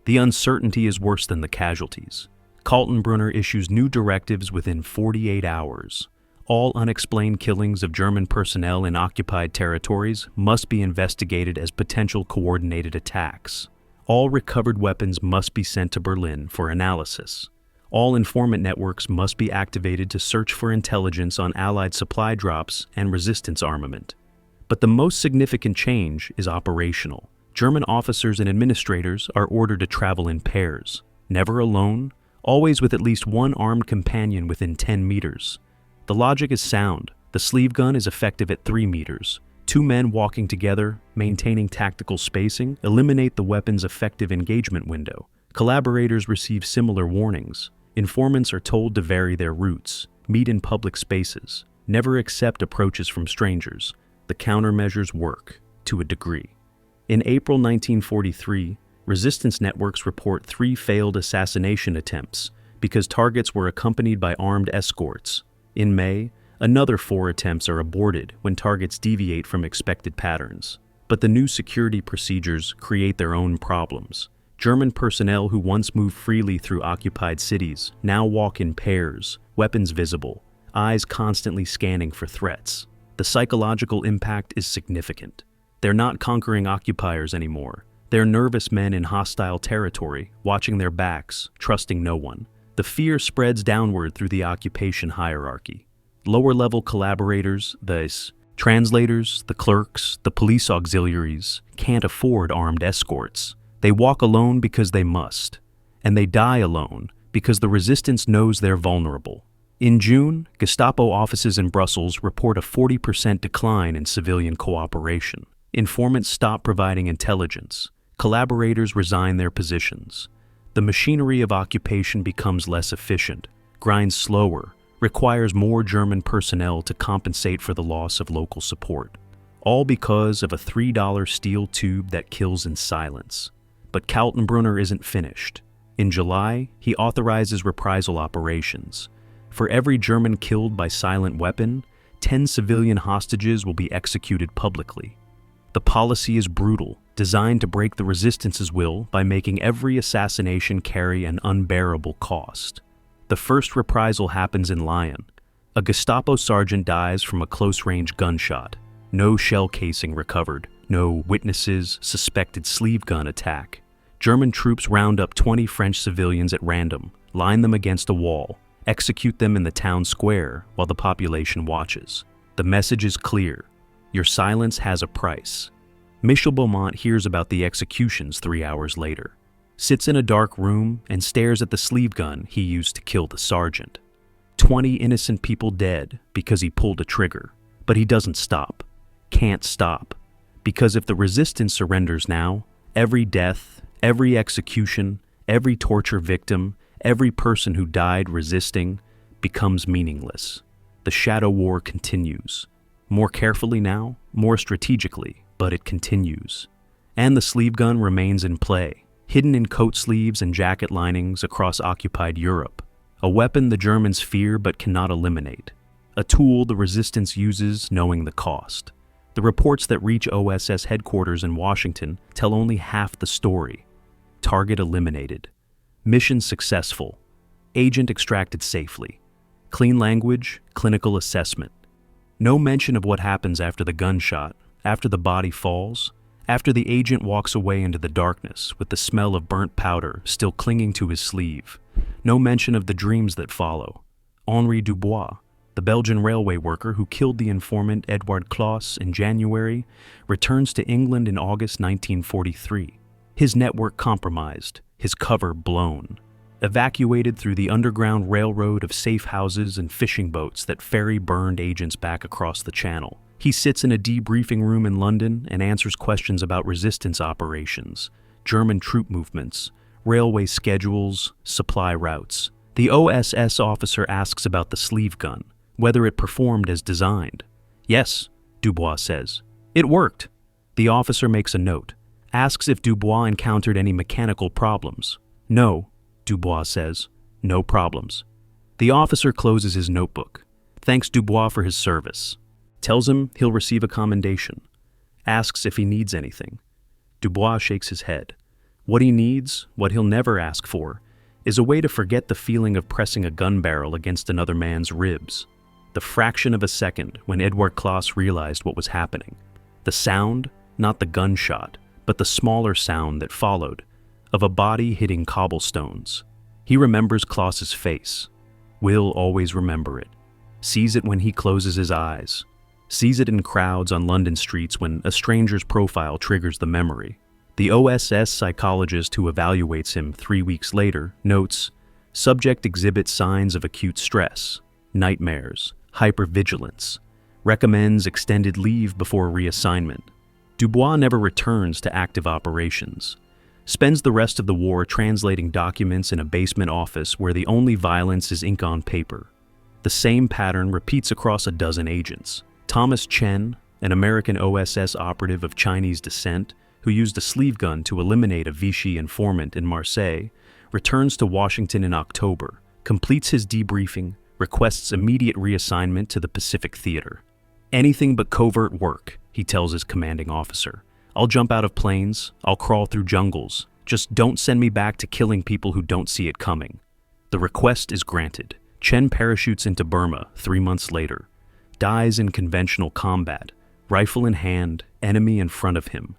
The uncertainty is worse than the casualties. Kaltenbrunner issues new directives within 48 hours. All unexplained killings of German personnel in occupied territories must be investigated as potential coordinated attacks. All recovered weapons must be sent to Berlin for analysis. All informant networks must be activated to search for intelligence on Allied supply drops and resistance armament. But the most significant change is operational. German officers and administrators are ordered to travel in pairs, never alone, always with at least one armed companion within 10 meters. The logic is sound. The sleeve gun is effective at 3 meters. Two men walking together, maintaining tactical spacing, eliminate the weapon's effective engagement window. Collaborators receive similar warnings. Informants are told to vary their routes, meet in public spaces, never accept approaches from strangers. The countermeasures work, to a degree. In April 1943, resistance networks report 3 failed assassination attempts because targets were accompanied by armed escorts. In May, another 4 attempts are aborted when targets deviate from expected patterns. But the new security procedures create their own problems. German personnel who once moved freely through occupied cities now walk in pairs, weapons visible, eyes constantly scanning for threats. The psychological impact is significant. They're not conquering occupiers anymore. They're nervous men in hostile territory, watching their backs, trusting no one. The fear spreads downward through the occupation hierarchy. Lower-level collaborators, the translators, the clerks, the police auxiliaries, can't afford armed escorts. They walk alone because they must, and they die alone because the resistance knows they're vulnerable. In June, Gestapo offices in Brussels report a 40% decline in civilian cooperation. Informants stop providing intelligence. Collaborators resign their positions. The machinery of occupation becomes less efficient, grinds slower, requires more German personnel to compensate for the loss of local support. All because of a $3 steel tube that kills in silence. But Kaltenbrunner isn't finished. In July, he authorizes reprisal operations. For every German killed by silent weapon, 10 civilian hostages will be executed publicly. The policy is brutal, designed to break the resistance's will by making every assassination carry an unbearable cost. The first reprisal happens in Lyon. A Gestapo sergeant dies from a close-range gunshot. No shell casing recovered. No witnesses, suspected sleeve gun attack. German troops round up 20 French civilians at random, line them against a wall, execute them in the town square while the population watches. The message is clear. Your silence has a price. Michel Beaumont hears about the executions 3 hours later, sits in a dark room and stares at the sleeve gun he used to kill the sergeant. 20 innocent people dead because he pulled a trigger. But he doesn't stop. Can't stop. Because if the resistance surrenders now, every death, every execution, every torture victim, every person who died resisting becomes meaningless. The shadow war continues. More carefully now, more strategically, but it continues. And the sleeve gun remains in play, hidden in coat sleeves and jacket linings across occupied Europe. A weapon the Germans fear but cannot eliminate. A tool the resistance uses knowing the cost. The reports that reach OSS headquarters in Washington tell only half the story. Target eliminated. Mission successful. Agent extracted safely. Clean language, clinical assessment. No mention of what happens after the gunshot, after the body falls, after the agent walks away into the darkness with the smell of burnt powder still clinging to his sleeve. No mention of the dreams that follow. Henri Dubois, the Belgian railway worker who killed the informant Edouard Claus in January, returns to England in August 1943. His network compromised, his cover blown. Evacuated through the underground railroad of safe houses and fishing boats that ferry burned agents back across the channel. He sits in a debriefing room in London and answers questions about resistance operations, German troop movements, railway schedules, supply routes. The OSS officer asks about the sleeve gun, whether it performed as designed. Yes, Dubois says. It worked. The officer makes a note, asks if Dubois encountered any mechanical problems. No, Dubois says. No problems. The officer closes his notebook, thanks Dubois for his service, tells him he'll receive a commendation, asks if he needs anything. Dubois shakes his head. What he needs, what he'll never ask for, is a way to forget the feeling of pressing a gun barrel against another man's ribs. The fraction of a second when Edouard Claus realized what was happening. The sound, not the gunshot, but the smaller sound that followed, of a body hitting cobblestones. He remembers Claus's face. Will always remember it. Sees it when he closes his eyes. Sees it in crowds on London streets when a stranger's profile triggers the memory. The OSS psychologist who evaluates him 3 weeks later notes, subject exhibits signs of acute stress, nightmares, hypervigilance, recommends extended leave before reassignment. Dubois never returns to active operations. Spends the rest of the war translating documents in a basement office where the only violence is ink on paper. The same pattern repeats across a dozen agents. Thomas Chen, an American OSS operative of Chinese descent who used a sleeve gun to eliminate a Vichy informant in Marseille, returns to Washington in October, completes his debriefing, requests immediate reassignment to the Pacific Theater. Anything but covert work, he tells his commanding officer. I'll jump out of planes, I'll crawl through jungles. Just don't send me back to killing people who don't see it coming. The request is granted. Chen parachutes into Burma 3 months later. Dies in conventional combat, rifle in hand, enemy in front of him.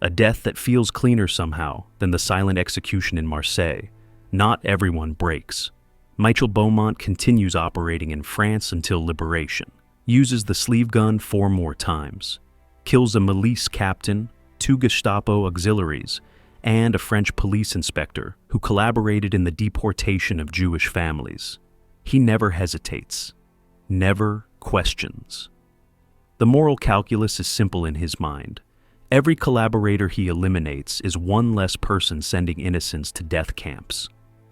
A death that feels cleaner somehow than the silent execution in Marseille. Not everyone breaks. Michel Beaumont continues operating in France until liberation. Uses the sleeve gun 4 more times. Kills a milice captain, 2 Gestapo auxiliaries, and a French police inspector who collaborated in the deportation of Jewish families. He never hesitates. Never questions. The moral calculus is simple in his mind. Every collaborator he eliminates is one less person sending innocents to death camps.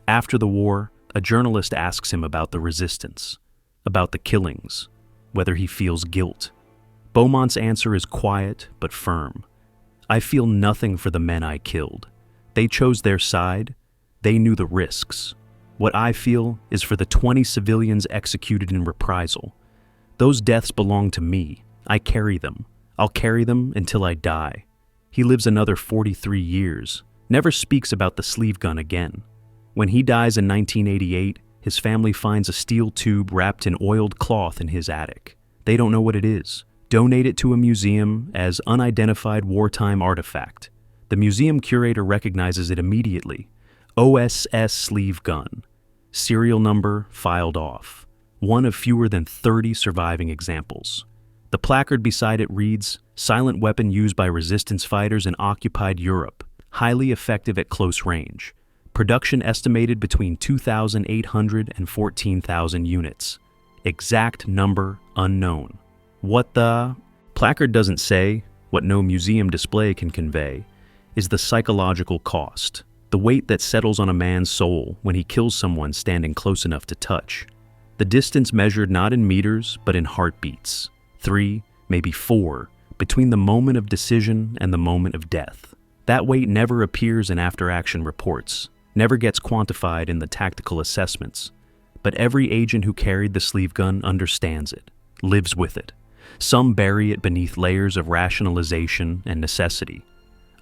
After the war, a journalist asks him about the resistance, about the killings, whether he feels guilt. Beaumont's answer is quiet but firm. I feel nothing for the men I killed. They chose their side. They knew the risks. What I feel is for the 20 civilians executed in reprisal. Those deaths belong to me. I carry them. I'll carry them until I die. He lives another 43 years, never speaks about the sleeve gun again. When he dies in 1988, his family finds a steel tube wrapped in oiled cloth in his attic. They don't know what it is. Donate it to a museum as unidentified wartime artifact. The museum curator recognizes it immediately. OSS Sleeve Gun. Serial number filed off. One of fewer than 30 surviving examples. The placard beside it reads, silent weapon used by resistance fighters in occupied Europe, highly effective at close range. Production estimated between 2,800 and 14,000 units. Exact number unknown. What the placard doesn't say, what no museum display can convey, is the psychological cost, the weight that settles on a man's soul when he kills someone standing close enough to touch. The distance measured not in meters, but in heartbeats. 3, maybe 4, between the moment of decision and the moment of death. That weight never appears in after-action reports, never gets quantified in the tactical assessments. But every agent who carried the sleeve gun understands it, lives with it. Some bury it beneath layers of rationalization and necessity.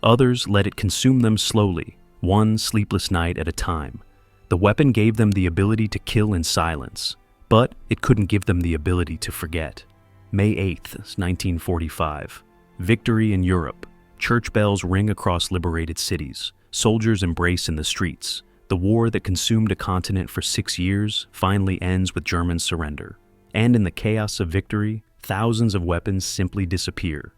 Others let it consume them slowly, one sleepless night at a time. The weapon gave them the ability to kill in silence, but it couldn't give them the ability to forget. May 8th, 1945. Victory in Europe. Church bells ring across liberated cities. Soldiers embrace in the streets. The war that consumed a continent for 6 years finally ends with German surrender. And in the chaos of victory, thousands of weapons simply disappear.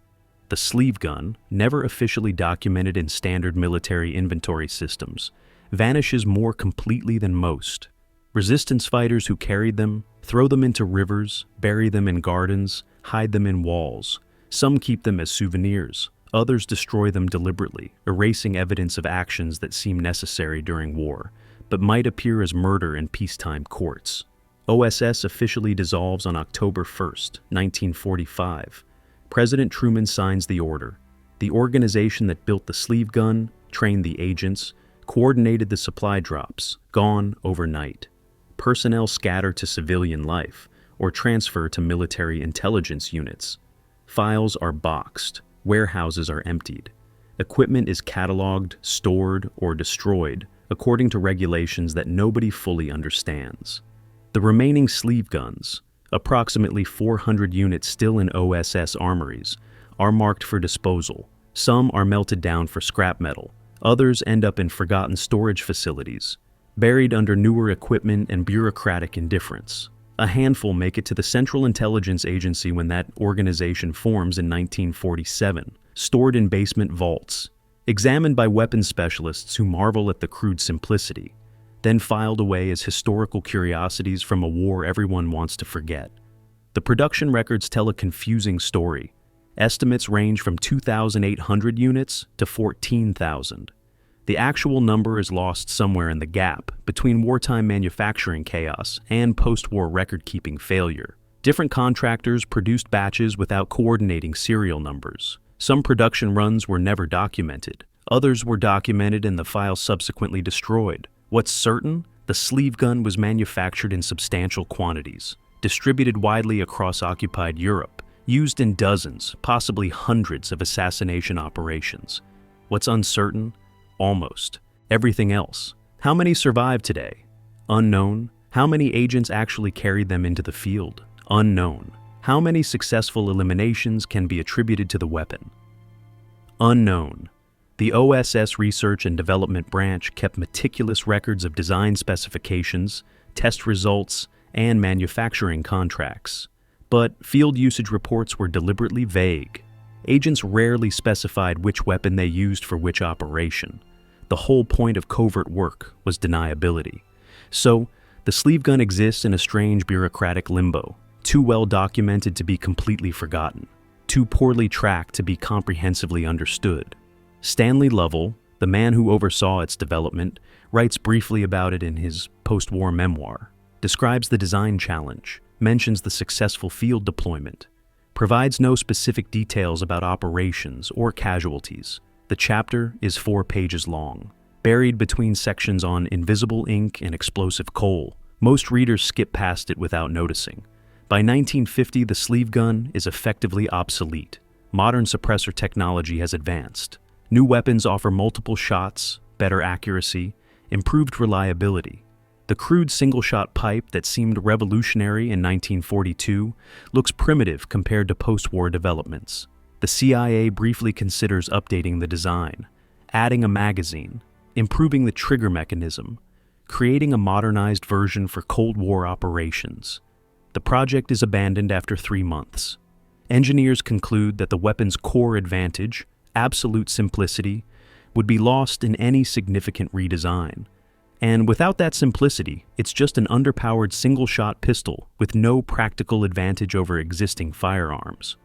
The sleeve gun, never officially documented in standard military inventory systems, vanishes more completely than most. Resistance fighters who carried them throw them into rivers, bury them in gardens, hide them in walls. Some keep them as souvenirs. Others destroy them deliberately, erasing evidence of actions that seem necessary during war, but might appear as murder in peacetime courts. OSS officially dissolves on October 1st, 1945. President Truman signs the order. The organization that built the sleeve gun, trained the agents, coordinated the supply drops, gone overnight. Personnel scatter to civilian life, or transfer to military intelligence units. Files are boxed. Warehouses are emptied. Equipment is cataloged, stored, or destroyed, according to regulations that nobody fully understands. The remaining sleeve guns, approximately 400 units still in OSS armories, are marked for disposal. Some are melted down for scrap metal. Others end up in forgotten storage facilities, buried under newer equipment and bureaucratic indifference. A handful make it to the Central Intelligence Agency when that organization forms in 1947, stored in basement vaults, examined by weapons specialists who marvel at the crude simplicity, then filed away as historical curiosities from a war everyone wants to forget. The production records tell a confusing story. Estimates range from 2,800 units to 14,000. The actual number is lost somewhere in the gap between wartime manufacturing chaos and post-war record-keeping failure. Different contractors produced batches without coordinating serial numbers. Some production runs were never documented. Others were documented and the files subsequently destroyed. What's certain? The sleeve gun was manufactured in substantial quantities, distributed widely across occupied Europe, used in dozens, possibly hundreds of assassination operations. What's uncertain? Almost everything else. How many survive today? Unknown. How many agents actually carried them into the field? Unknown. How many successful eliminations can be attributed to the weapon? Unknown. The OSS Research and Development Branch kept meticulous records of design specifications, test results, and manufacturing contracts. But field usage reports were deliberately vague. Agents rarely specified which weapon they used for which operation. The whole point of covert work was deniability. So, the sleeve gun exists in a strange bureaucratic limbo, too well documented to be completely forgotten, too poorly tracked to be comprehensively understood. Stanley Lovell, the man who oversaw its development, writes briefly about it in his post-war memoir, describes the design challenge, mentions the successful field deployment, provides no specific details about operations or casualties. The chapter is 4 pages long, buried between sections on invisible ink and explosive coal. Most readers skip past it without noticing. By 1950, the sleeve gun is effectively obsolete. Modern suppressor technology has advanced. New weapons offer multiple shots, better accuracy, improved reliability. The crude single-shot pipe that seemed revolutionary in 1942 looks primitive compared to post-war developments. The CIA briefly considers updating the design, adding a magazine, improving the trigger mechanism, creating a modernized version for Cold War operations. The project is abandoned after 3 months. Engineers conclude that the weapon's core advantage, absolute simplicity, would be lost in any significant redesign. And without that simplicity, it's just an underpowered single-shot pistol with no practical advantage over existing firearms.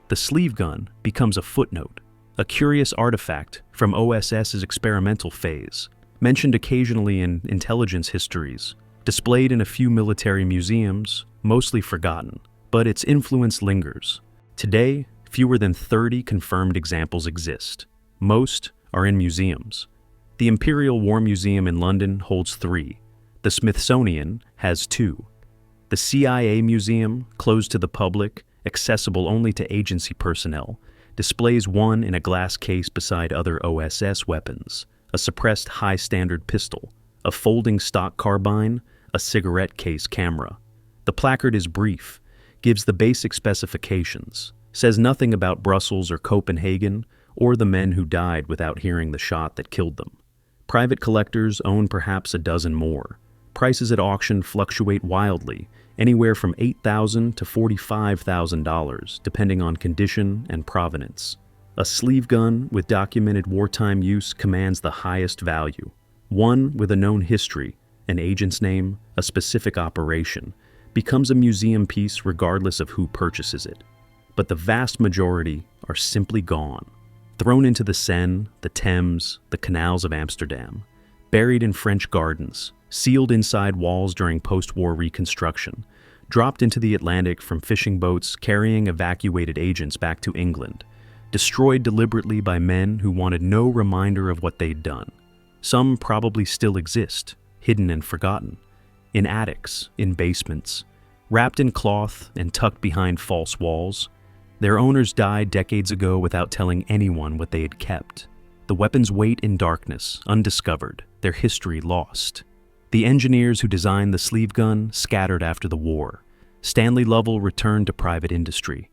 The sleeve gun becomes a footnote, a curious artifact from OSS's experimental phase, mentioned occasionally in intelligence histories, displayed in a few military museums, mostly forgotten, but its influence lingers. Today, fewer than 30 confirmed examples exist. Most are in museums. The Imperial War Museum in London holds 3. The Smithsonian has 2. The CIA Museum, closed to the public, accessible only to agency personnel, displays one in a glass case beside other OSS weapons, a suppressed high-standard pistol, a folding stock carbine, a cigarette case camera. The placard is brief, gives the basic specifications, says nothing about Brussels or Copenhagen or the men who died without hearing the shot that killed them. Private collectors own perhaps a dozen more. Prices at auction fluctuate wildly, anywhere from $8,000 to $45,000, depending on condition and provenance. A sleeve gun with documented wartime use commands the highest value. One with a known history, an agent's name, a specific operation, becomes a museum piece regardless of who purchases it. But the vast majority are simply gone. Thrown into the Seine, the Thames, the canals of Amsterdam, buried in French gardens, sealed inside walls during post-war reconstruction, dropped into the Atlantic from fishing boats carrying evacuated agents back to England, destroyed deliberately by men who wanted no reminder of what they'd done. Some probably still exist, hidden and forgotten, in attics, in basements, wrapped in cloth and tucked behind false walls. Their owners died decades ago without telling anyone what they had kept. The weapons wait in darkness, undiscovered, their history lost. The engineers who designed the sleeve gun scattered after the war. Stanley Lovell returned to private industry,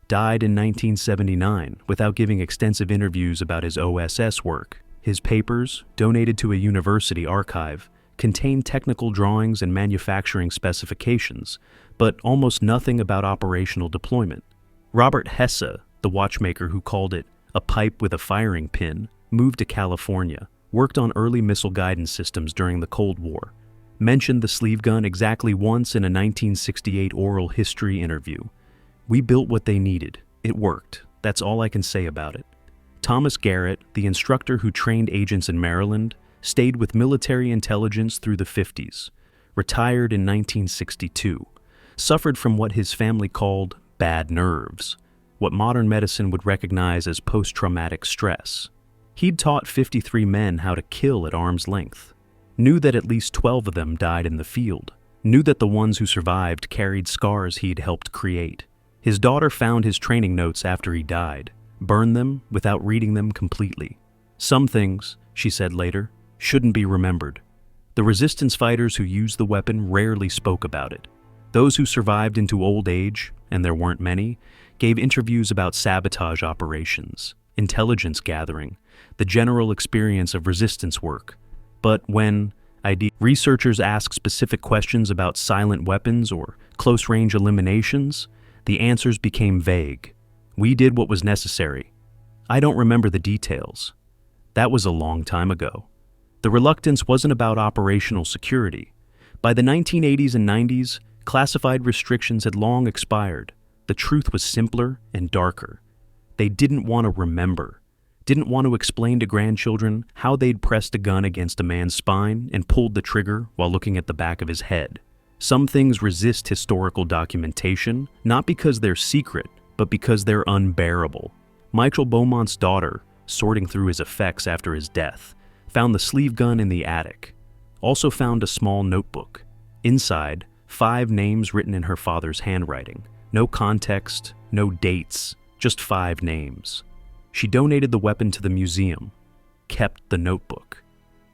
died in 1979 without giving extensive interviews about his OSS work. His papers, donated to a university archive, contain technical drawings and manufacturing specifications, but almost nothing about operational deployment. Robert Hesse, the watchmaker who called it a pipe with a firing pin, moved to California, worked on early missile guidance systems during the Cold War, mentioned the sleeve gun exactly once in a 1968 oral history interview. "We built what they needed. It worked. That's all I can say about it." Thomas Garrett, the instructor who trained agents in Maryland, stayed with military intelligence through the 50s, retired in 1962, suffered from what his family called bad nerves, what modern medicine would recognize as post-traumatic stress. He'd taught 53 men how to kill at arm's length, knew that at least 12 of them died in the field, knew that the ones who survived carried scars he'd helped create. His daughter found his training notes after he died, burned them without reading them completely. "Some things," she said later, "shouldn't be remembered." The resistance fighters who used the weapon rarely spoke about it. Those who survived into old age, and there weren't many, gave interviews about sabotage operations, intelligence gathering, the general experience of resistance work. But when researchers asked specific questions about silent weapons or close-range eliminations, the answers became vague. "We did what was necessary. I don't remember the details. That was a long time ago." The reluctance wasn't about operational security. By the 1980s and 90s, classified restrictions had long expired. The truth was simpler and darker. They didn't want to remember, didn't want to explain to grandchildren how they'd pressed a gun against a man's spine and pulled the trigger while looking at the back of his head. Some things resist historical documentation, not because they're secret, but because they're unbearable. Michael Beaumont's daughter, sorting through his effects after his death, found the sleeve gun in the attic. Also found a small notebook. Inside, 5 names written in her father's handwriting. No context, no dates, just 5 names. She donated the weapon to the museum, kept the notebook,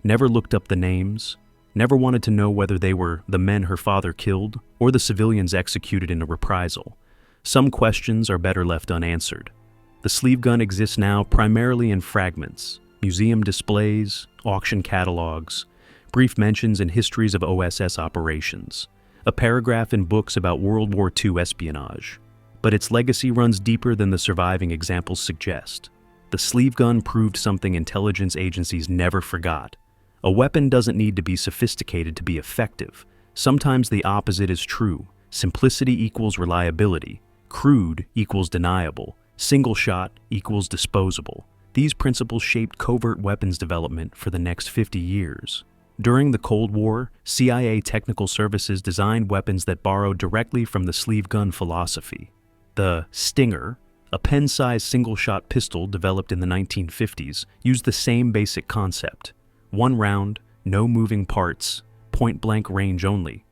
never looked up the names, never wanted to know whether they were the men her father killed or the civilians executed in a reprisal. Some questions are better left unanswered. The sleeve gun exists now primarily in fragments, museum displays, auction catalogs, brief mentions in histories of OSS operations, a paragraph in books about World War II espionage. But its legacy runs deeper than the surviving examples suggest. The sleeve gun proved something intelligence agencies never forgot: A weapon doesn't need to be sophisticated to be effective. Sometimes the opposite is true. Simplicity equals reliability. Crude equals deniable. Single shot equals disposable. These principles shaped covert weapons development for the next 50 years. During the Cold War, CIA technical services designed weapons that borrowed directly from the sleeve gun philosophy. The Stinger, a pen-sized single-shot pistol developed in the 1950s, used the same basic concept. One round, no moving parts, point-blank range only.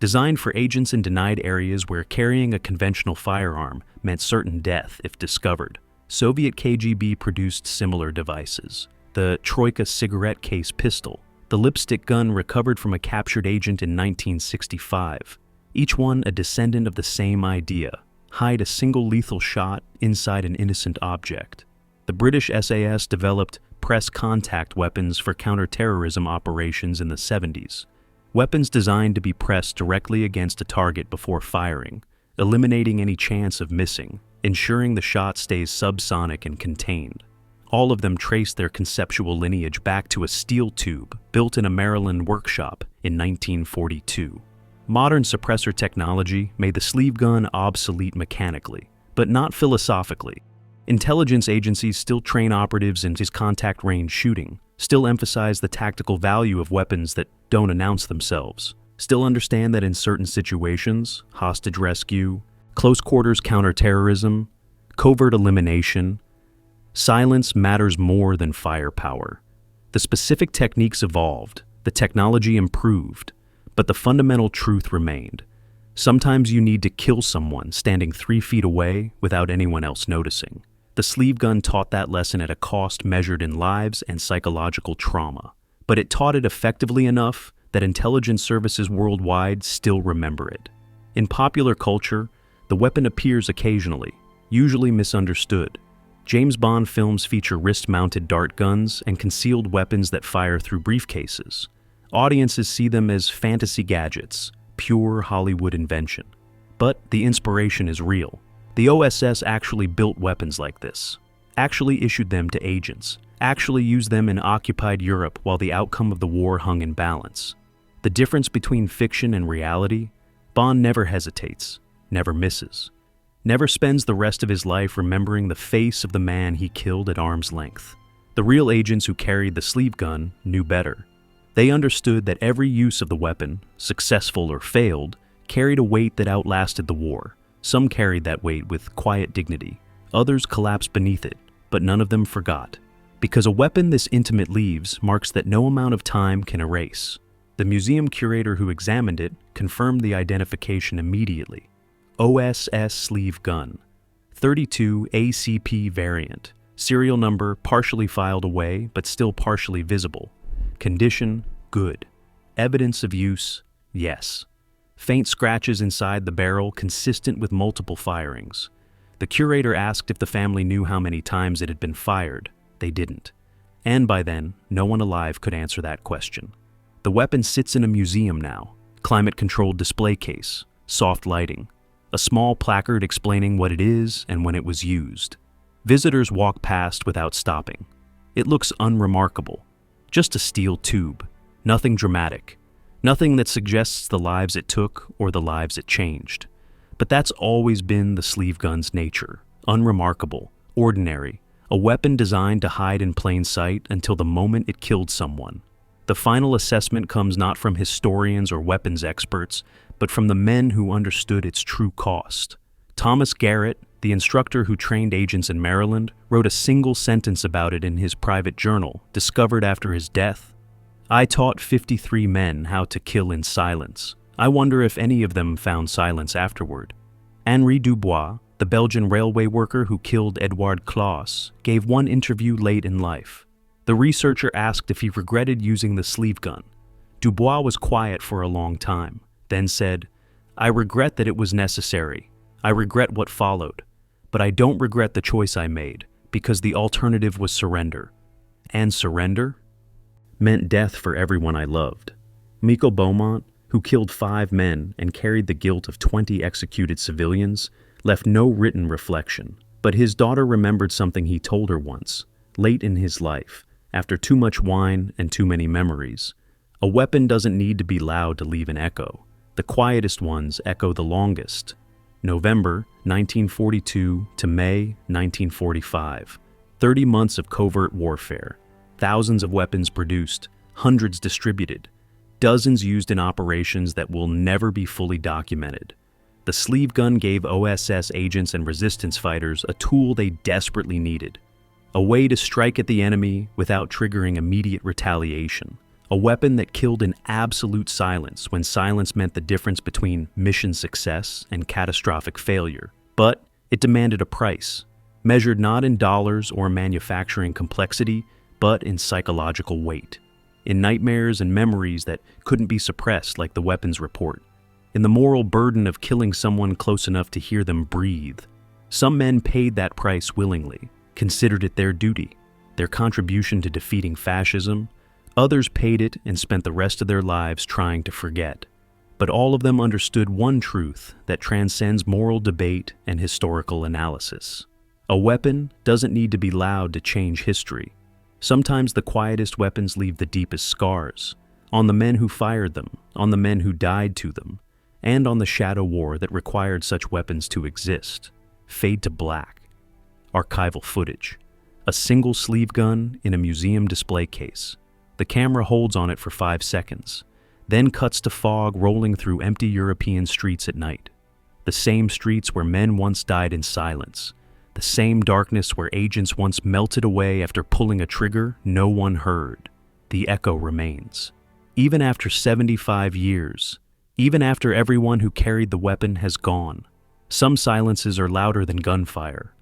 Designed for agents in denied areas where carrying a conventional firearm meant certain death if discovered. Soviet KGB produced similar devices. The Troika cigarette case pistol, the lipstick gun recovered from a captured agent in 1965. Each one a descendant of the same idea: hide a single lethal shot inside an innocent object. The British SAS developed press contact weapons for counterterrorism operations in the 70s. Weapons designed to be pressed directly against a target before firing, eliminating any chance of missing, ensuring the shot stays subsonic and contained. All of them trace their conceptual lineage back to a steel tube built in a Maryland workshop in 1942. Modern suppressor technology made the sleeve gun obsolete mechanically, but not philosophically. Intelligence agencies still train operatives in contact range shooting, still emphasize the tactical value of weapons that don't announce themselves, still understand that in certain situations, hostage rescue, close quarters counterterrorism, covert elimination, silence matters more than firepower. The specific techniques evolved, the technology improved, but the fundamental truth remained. Sometimes you need to kill someone standing 3 feet away without anyone else noticing. The sleeve gun taught that lesson at a cost measured in lives and psychological trauma. But it taught it effectively enough that intelligence services worldwide still remember it. In popular culture, the weapon appears occasionally, usually misunderstood. James Bond films feature wrist-mounted dart guns and concealed weapons that fire through briefcases. Audiences see them as fantasy gadgets, pure Hollywood invention. But the inspiration is real. The OSS actually built weapons like this, actually issued them to agents, actually used them in occupied Europe while the outcome of the war hung in balance. The difference between fiction and reality? Bond never hesitates, never misses, never spends the rest of his life remembering the face of the man he killed at arm's length. The real agents who carried the sleeve gun knew better. They understood that every use of the weapon, successful or failed, carried a weight that outlasted the war. Some carried that weight with quiet dignity. Others collapsed beneath it, but none of them forgot. Because a weapon this intimate leaves marks that no amount of time can erase. The museum curator who examined it confirmed the identification immediately. OSS Sleeve Gun, 32 ACP variant, serial number partially filed away but still partially visible. Condition, good. Evidence of use, yes. Faint scratches inside the barrel consistent with multiple firings. The curator asked if the family knew how many times it had been fired. They didn't. And by then, no one alive could answer that question. The weapon sits in a museum now. Climate-controlled display case, soft lighting, a small placard explaining what it is and when it was used. Visitors walk past without stopping. It looks unremarkable. Just a steel tube. Nothing dramatic. Nothing that suggests the lives it took or the lives it changed. But that's always been the sleeve gun's nature. Unremarkable, ordinary, a weapon designed to hide in plain sight until the moment it killed someone. The final assessment comes not from historians or weapons experts, but from the men who understood its true cost. Thomas Garrett, the instructor who trained agents in Maryland, wrote a single sentence about it in his private journal, discovered after his death. I taught 53 men how to kill in silence. I wonder if any of them found silence afterward. Henri Dubois, the Belgian railway worker who killed Edouard Claus, gave one interview late in life. The researcher asked if he regretted using the sleeve gun. Dubois was quiet for a long time, then said, I regret that it was necessary. I regret what followed. But I don't regret the choice I made, because the alternative was surrender. And surrender meant death for everyone I loved. Miko Beaumont, who killed 5 men and carried the guilt of 20 executed civilians, left no written reflection. But his daughter remembered something he told her once, late in his life, After too much wine and too many memories, a weapon doesn't need to be loud to leave an echo. The quietest ones echo the longest. November 1942 to May 1945. 30 months of covert warfare. Thousands of weapons produced, hundreds distributed, dozens used in operations that will never be fully documented. The sleeve gun gave OSS agents and resistance fighters a tool they desperately needed. A way to strike at the enemy without triggering immediate retaliation. A weapon that killed in absolute silence when silence meant the difference between mission success and catastrophic failure. But it demanded a price, measured not in dollars or manufacturing complexity, but in psychological weight. In nightmares and memories that couldn't be suppressed like the weapons report. In the moral burden of killing someone close enough to hear them breathe. Some men paid that price willingly, considered it their duty, their contribution to defeating fascism. Others paid it and spent the rest of their lives trying to forget. But all of them understood one truth that transcends moral debate and historical analysis. A weapon doesn't need to be loud to change history. Sometimes the quietest weapons leave the deepest scars, on the men who fired them, on the men who died to them, and on the shadow war that required such weapons to exist. Fade to black. Archival footage. A single sleeve gun in a museum display case. The camera holds on it for 5 seconds, then cuts to fog rolling through empty European streets at night. The same streets where men once died in silence. The same darkness where agents once melted away after pulling a trigger no one heard. The echo remains. Even after 75 years, even after everyone who carried the weapon has gone, some silences are louder than gunfire.